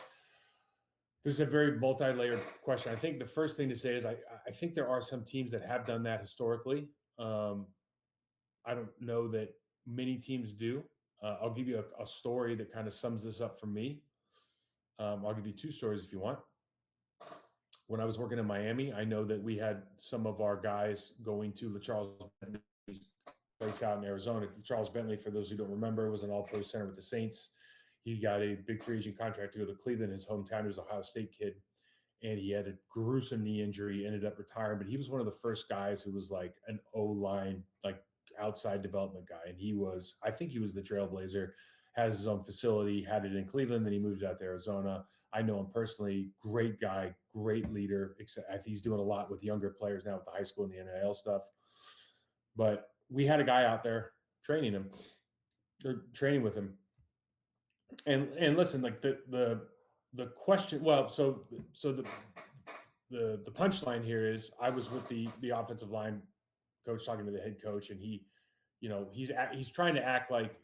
This is a very multi-layered question. I think the first thing to say is I think there are some teams that have done that historically. I don't know that many teams do. I'll give you a story that kind of sums this up for me. I'll give you two stories if you want. When I was working in Miami, I know that we had some of our guys going to Charles Bentley's place out in Arizona. Charles Bentley, for those who don't remember, was an all-pro center with the Saints. He got a big free agent contract to go to Cleveland, his hometown. He was an Ohio State kid, and he had a gruesome knee injury, ended up retiring. But he was one of the first guys who was like an O-line, like outside development guy. And I think he was the trailblazer, has his own facility, had it in Cleveland, then he moved out to Arizona. I know him personally, great guy, great leader. Except he's doing a lot with younger players now with the high school and the NIL stuff. But we had a guy out there training with him. And listen, like the question, well, so the punchline here is I was with the offensive line coach talking to the head coach, and he's trying to act like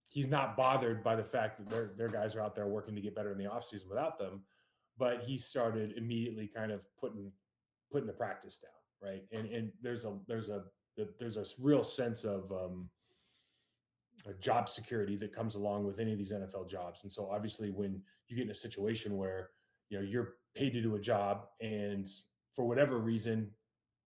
he's not bothered by the fact that their guys are out there working to get better in the offseason without them. But he started immediately kind of putting the practice down, right? And there's a real sense of job security that comes along with any of these NFL jobs. And so obviously when you get in a situation where you're paid to do a job, and for whatever reason,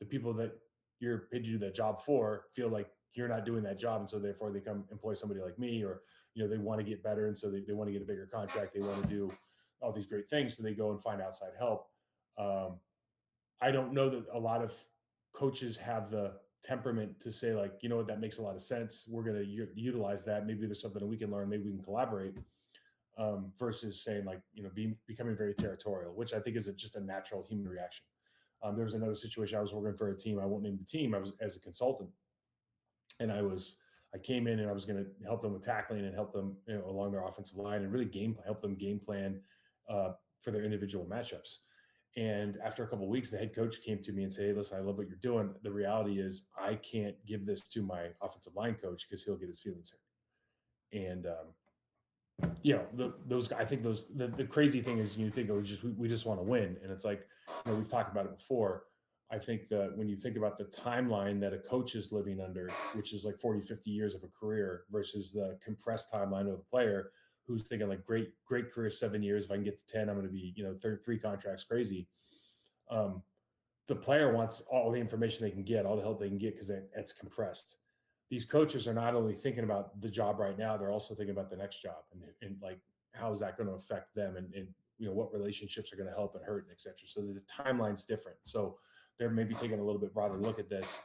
the people that you're paid to do that job for feel like you're not doing that job, and so therefore they come employ somebody like me, or they want to get better, and so they want to get a bigger contract, they want to do all these great things, so they go and find outside help. I don't know that a lot of coaches have the temperament to say, like, what, that makes a lot of sense, we're going to utilize that, maybe there's something that we can learn, maybe we can collaborate, versus saying, like, becoming very territorial, which I think is just a natural human reaction. There was another situation. I was working for a team, I won't name the team, I was as a consultant. And I came in and I was going to help them with tackling and help them along their offensive line and really help them game plan for their individual matchups. And after a couple of weeks, the head coach came to me and said, "Hey, listen, I love what you're doing. The reality is I can't give this to my offensive line coach because he'll get his feelings hurt." And the crazy thing is, you think, we just want to win, and it's like, we've talked about it before. I think that when you think about the timeline that a coach is living under, which is like 40, 50 years of a career, versus the compressed timeline of a player who's thinking like, great career, 7 years. If I can get to 10, I'm going to be, 3 contracts crazy. the player wants all the information they can get, all the help they can get, because it's compressed. These coaches are not only thinking about the job right now, they're also thinking about the next job, and like, how is that going to affect them, and what relationships are going to help and hurt, and et cetera. So the timeline's different. So they're maybe taking a little bit broader look at this.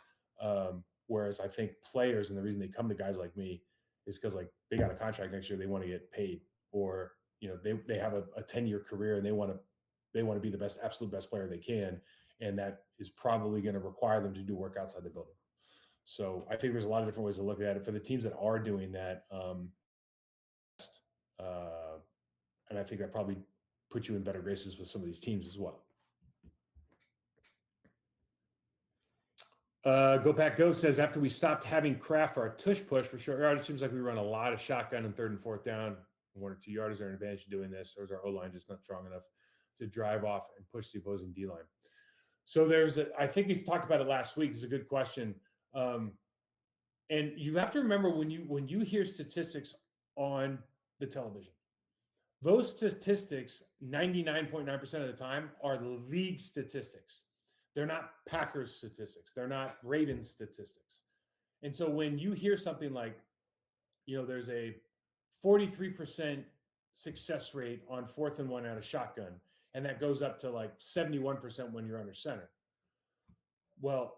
Whereas I think players, and the reason they come to guys like me is because, like, they got a contract next year, they want to get paid, or they have a 10-year career, and they want to be the best, absolute best player they can, and that is probably going to require them to do work outside the building. So I think there's a lot of different ways to look at it for the teams that are doing that. And I think that probably puts you in better graces with some of these teams as well. Go Pack Go says, after we stopped having Kraft for our tush push for short yardage, it seems like we run a lot of shotgun in 3rd and 4th down. 1 or 2 yarders are an advantage in doing this, or is our O-line just not strong enough to drive off and push the opposing D-line? So I think we talked about it last week. It's a good question. And you have to remember, when you hear statistics on the television, those statistics 99.9% of the time are league statistics. They're not Packers statistics. They're not Ravens statistics. And so when you hear something like, there's a 43% success rate on 4th and 1 out of shotgun, and that goes up to like 71% when you're under center. Well,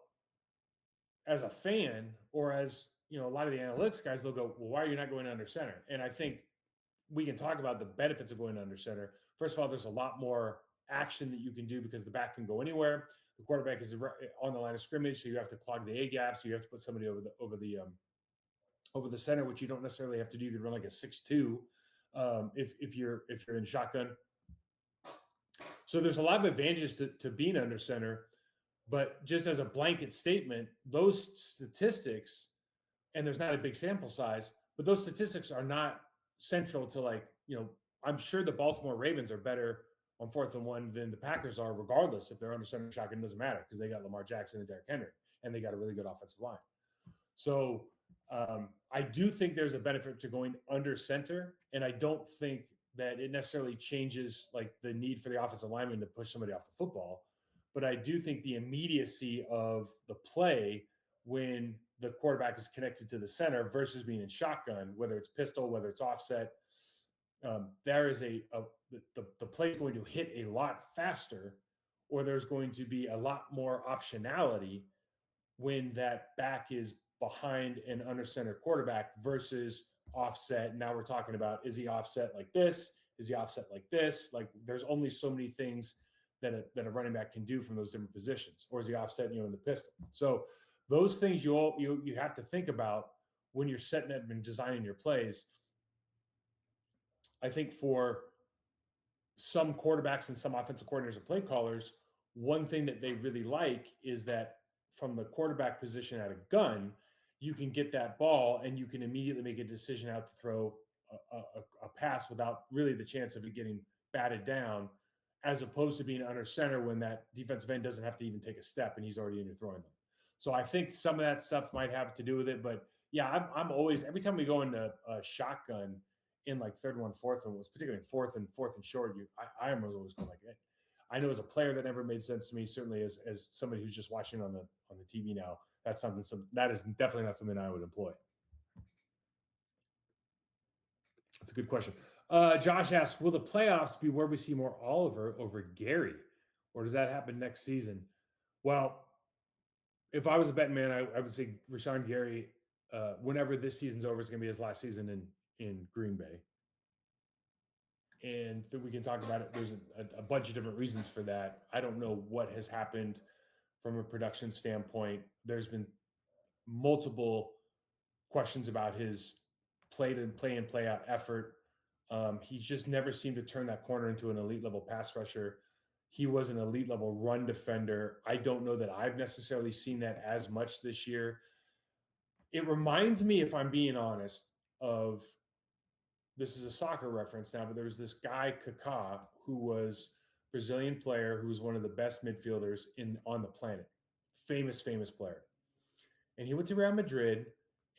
as a fan, or as a lot of the analytics guys, they'll go, well, why are you not going under center? And I think we can talk about the benefits of going under center. First of all, there's a lot more action that you can do because the back can go anywhere. The quarterback is on the line of scrimmage, so you have to clog the A gap. So you have to put somebody over the center, which you don't necessarily have to do. You could run like a 6-2 if you're in shotgun. So there's a lot of advantages to being under center. But just as a blanket statement, those statistics, and there's not a big sample size, but those statistics are not central to, I'm sure the Baltimore Ravens are better on 4th and 1 than the Packers are, regardless if they're under center shotgun. Doesn't matter, because they got Lamar Jackson and Derrick Henry, and they got a really good offensive line. So I do think there's a benefit to going under center, and I don't think that it necessarily changes like the need for the offensive lineman to push somebody off the football. But I do think the immediacy of the play when the quarterback is connected to the center versus being in shotgun, whether it's pistol, whether it's offset, there is the play is going to hit a lot faster, or there's going to be a lot more optionality when that back is behind an under center quarterback versus offset. Now we're talking about, is he offset like this? Is he offset like this? Like, there's only so many things that a running back can do from those different positions, or is he offset, in the pistol? So those things you have to think about when you're setting up and designing your plays. I think for some quarterbacks and some offensive coordinators and play callers, one thing that they really like is that from the quarterback position at a gun, you can get that ball and you can immediately make a decision how to throw a pass without really the chance of it getting batted down, as opposed to being under center when that defensive end doesn't have to even take a step and he's already in your throwing them. So I think some of that stuff might have to do with it. But yeah, I'm always, every time we go into a shotgun in like 3rd and 1, 4th, and was particularly in 4th and short, I am always going like that. I know as a player that never made sense to me. Certainly as somebody who's just watching on the TV now, that is definitely not something I would employ. That's a good question. Josh asks, will the playoffs be where we see more Oliver over Gary, or does that happen next season? Well, if I was a betting man, I would say Rashawn Gary, whenever this season's over, it's going to be his last season in Green Bay. And then we can talk about it. There's a bunch of different reasons for that. I don't know what has happened from a production standpoint. There's been multiple questions about his play in, play out effort. He just never seemed to turn that corner into an elite level pass rusher. He was an elite level run defender. I don't know that I've necessarily seen that as much this year. It reminds me, if I'm being honest, of, this is a soccer reference now, but there was this guy, Kaká, who was a Brazilian player who was one of the best midfielders on the planet. Famous player. And he went to Real Madrid,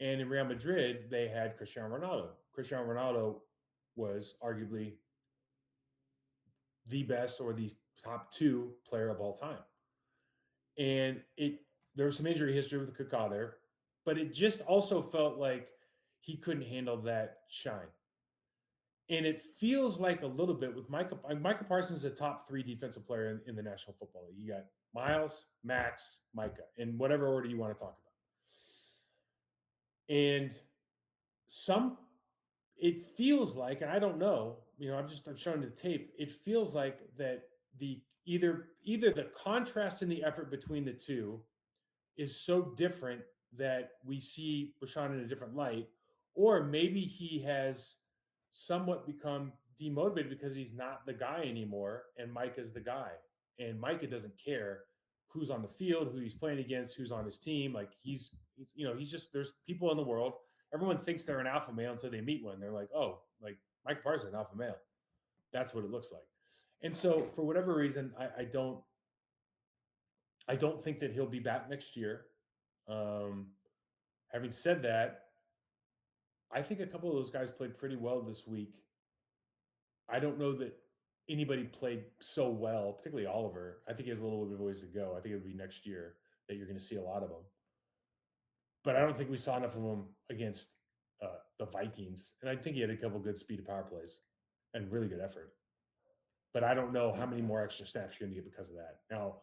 and in Real Madrid, they had Cristiano Ronaldo. Cristiano Ronaldo was arguably the best or the top 2 player of all time. and there was some injury history with Kaká there, but it just also felt like he couldn't handle that shine. And it feels like a little bit with Micah Parsons, is a top three defensive player in the National Football League. You got Miles, Max, Micah, in whatever order you want to talk about. And some, it feels like, and I don't know, I'm showing the tape. It feels like that the either the contrast in the effort between the two is so different that we see Rashawn in a different light, or maybe he has somewhat become demotivated because he's not the guy anymore, and Micah's the guy, and Micah doesn't care who's on the field, who he's playing against, who's on his team. Like he's just, there's people in the world. Everyone thinks they're an alpha male until they meet one. They're like, oh, like Micah Parsons is an alpha male. That's what it looks like. And so for whatever reason, I don't think that he'll be back next year. Having said that, I think a couple of those guys played pretty well this week. I don't know that anybody played so well, particularly Oliver. I think he has a little bit of ways to go. I think it'll be next year that you're going to see a lot of them. But I don't think we saw enough of them against the Vikings. And I think he had a couple good speed of power plays and really good effort. But I don't know how many more extra snaps you're going to get because of that. Now,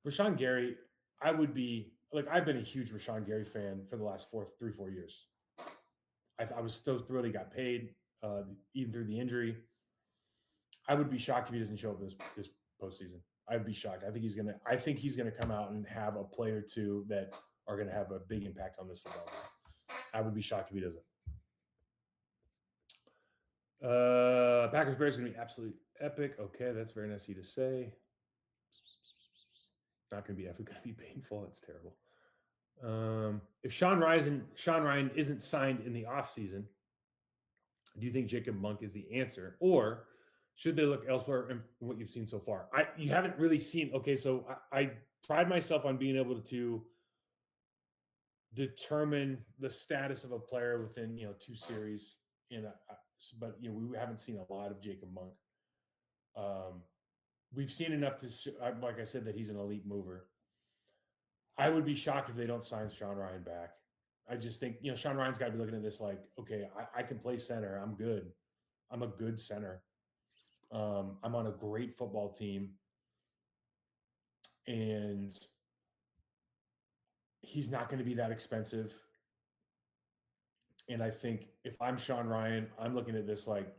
Rashawn Gary, I would be like, I've been a huge Rashawn Gary fan for the last 3-4 years. I was so thrilled he got paid, even through the injury. I would be shocked if he doesn't show up this postseason. I'd be shocked. I think he's gonna come out and have a play or two that are gonna have a big impact on this football game. I would be shocked if he doesn't. Packers Bears is gonna be absolutely epic. Okay, that's very nice of you to say. Not gonna be epic. Gonna be painful. That's terrible. If Sean Ryan isn't signed in the offseason, do you think Jacob Monk is the answer, or should they look elsewhere in what you've seen so far? You haven't really seen. Okay, so I pride myself on being able to determine the status of a player within 2 series, but we haven't seen a lot of Jacob Monk. We've seen enough to, like I said, that he's an elite mover. I would be shocked if they don't sign Sean Ryan back. I just think, Sean Ryan's got to be looking at this like, okay, I can play center. I'm good. I'm a good center. I'm on a great football team. And he's not going to be that expensive. And I think if I'm Sean Ryan, I'm looking at this like,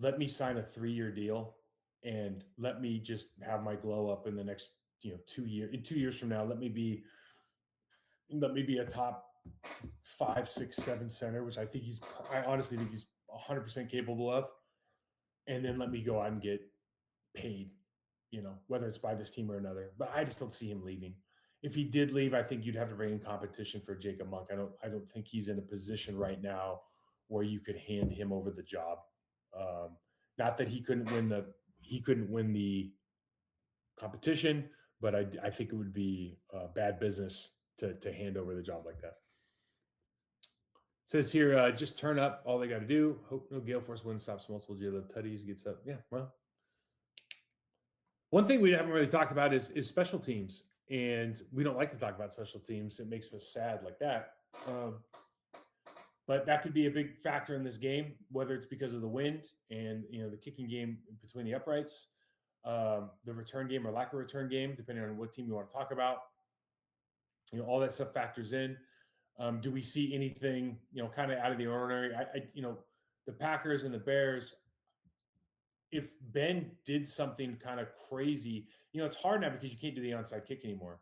let me sign a 3-year deal and let me just have my glow up in the next 2 years. In 2 years from now, let me be a top 5, 6, 7 center, which I honestly think he's 100% capable of. And then let me go out and get paid, whether it's by this team or another. But I just don't see him leaving. If he did leave, I think you'd have to bring in competition for Jacob Monk. I don't think he's in a position right now where you could hand him over the job. Not that he couldn't win the competition, but I think it would be bad business to hand over the job like that. It says here, just turn up. All they got to do. Hope no Gale Force wins, stops multiple J-Love tutties, gets up. Yeah, well. One thing we haven't really talked about is special teams. And we don't like to talk about special teams. It makes us sad like that. But that could be a big factor in this game, whether it's because of the wind and the kicking game between the uprights, the return game or lack of return game, depending on what team you want to talk about. All that stuff factors in. Do we see anything kind of out of the ordinary? The Packers and the Bears. If Ben did something kind of crazy, it's hard now because you can't do the onside kick anymore.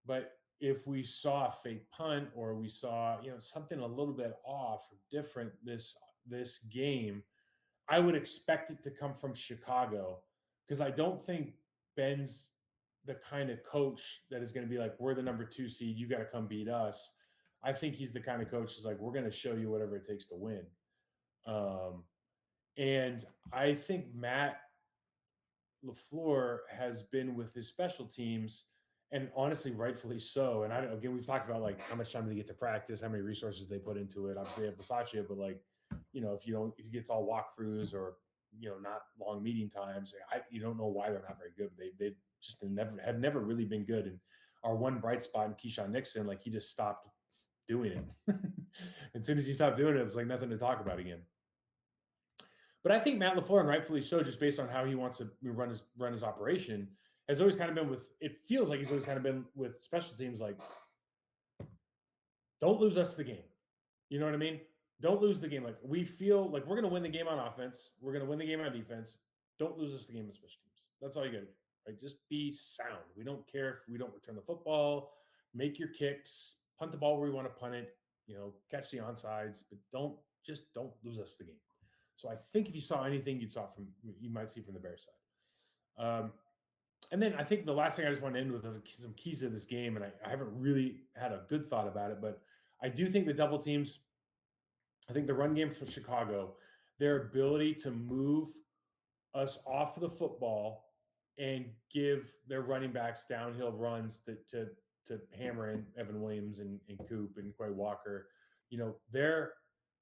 But if we saw a fake punt or we saw, something a little bit off or different this game, I would expect it to come from Chicago, because I don't think Ben's the kind of coach that is going to be like, we're the number 2 seed, you got to come beat us. I think he's the kind of coach who's like, we're going to show you whatever it takes to win. And I think Matt LaFleur has been with his special teams, and honestly, rightfully so. And again, we've talked about like how much time they get to practice, how many resources they put into it. Obviously, they have Versace, but like, if you get all walkthroughs or not long meeting times, you don't know why they're not very good. They just have never really been good. And our one bright spot in Keyshawn Nixon, like he just stopped doing it. As soon as he stopped doing it, it was like nothing to talk about again. But I think Matt LaFleur, and rightfully so, just based on how he wants to run his operation, has always kind of been with. It feels like he's always kind of been with special teams. Like, don't lose us the game. You know what I mean? Don't lose the game. Like we feel like we're going to win the game on offense. We're going to win the game on defense. Don't lose us the game on special teams. That's all you got to do. Right? Just be sound. We don't care if we don't return the football. Make your kicks. Punt the ball where we want to punt it. Catch the onside, but don't lose us the game. So I think if you saw anything, you might see from the Bears side. And then I think the last thing I just want to end with is some keys to this game, and I haven't really had a good thought about it, but I do think the double teams, I think the run game for Chicago, their ability to move us off of the football and give their running backs downhill runs to hammer in Evan Williams and Coop and Quay Walker, their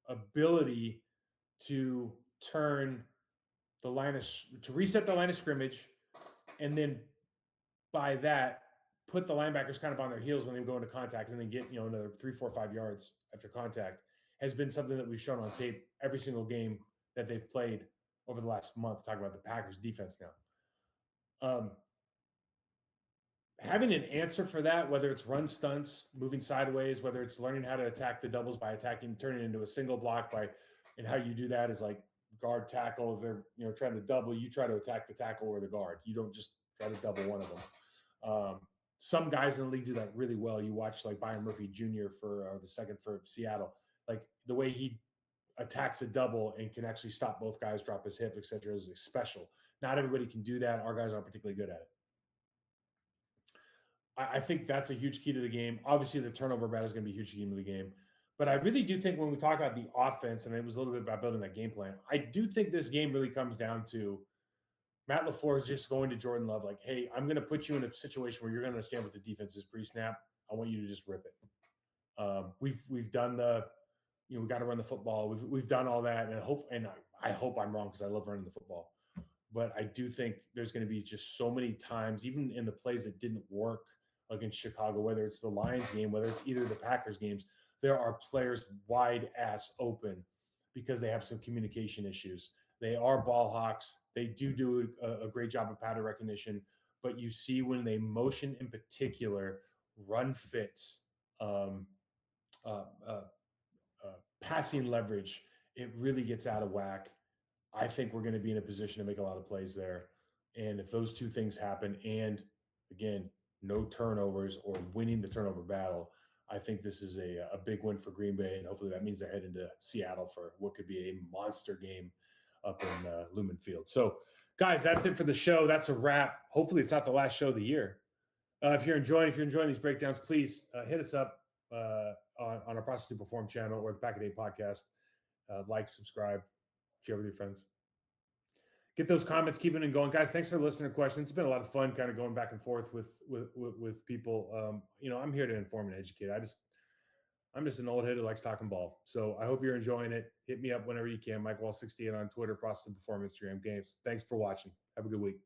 ability to turn to reset the line of scrimmage, and then by that put the linebackers kind of on their heels when they go into contact, and then get another 3, 4, 5 yards after contact, has been something that we've shown on tape every single game that they've played over the last month. Talking about the Packers defense now. Having an answer for that, whether it's run stunts, moving sideways, whether it's learning how to attack the doubles by turning into a single block and how you do that is like guard tackle. If they're trying to double, you try to attack the tackle or the guard. You don't just try to double one of them. Some guys in the league do that really well. You watch like Byron Murphy Jr. for the second for Seattle, like the way he attacks a double and can actually stop both guys, drop his hip, etc. is special. Not everybody can do that. Our guys aren't particularly good at it. I think that's a huge key to the game. Obviously, the turnover battle is going to be a huge key to the game. But I really do think when we talk about the offense, and it was a little bit about building that game plan, I do think this game really comes down to Matt LaFleur is just going to Jordan Love like, hey, I'm going to put you in a situation where you're going to understand what the defense is pre-snap. I want you to just rip it. We've done we got to run the football. We've done all that, and I hope I'm wrong because I love running the football. But I do think there's going to be just so many times, even in the plays that didn't work against Chicago, whether it's the Lions game, whether it's either the Packers games, there are players wide ass open because they have some communication issues. They are ball hawks. They do a great job of pattern recognition, but you see when they motion in particular, run fits, passing leverage, it really gets out of whack. I think we're going to be in a position to make a lot of plays there. And if those two things happen, and again, no turnovers or winning the turnover battle, I think this is a big win for Green Bay. And hopefully that means they head into Seattle for what could be a monster game up in Lumen Field. So, guys, that's it for the show. That's a wrap. Hopefully it's not the last show of the year. If you're enjoying these breakdowns, please hit us up on our Process to Perform channel or the Pack a Day podcast. Like, subscribe, share with your friends. Get those comments, keeping it going, guys. Thanks for listening to questions. It's been a lot of fun, kind of going back and forth with people. I'm here to inform and educate. I'm just an old head who likes talking ball. So I hope you're enjoying it. Hit me up whenever you can. Mike Wahle 68 on Twitter, Process to Perform Instagram games. Thanks for watching. Have a good week.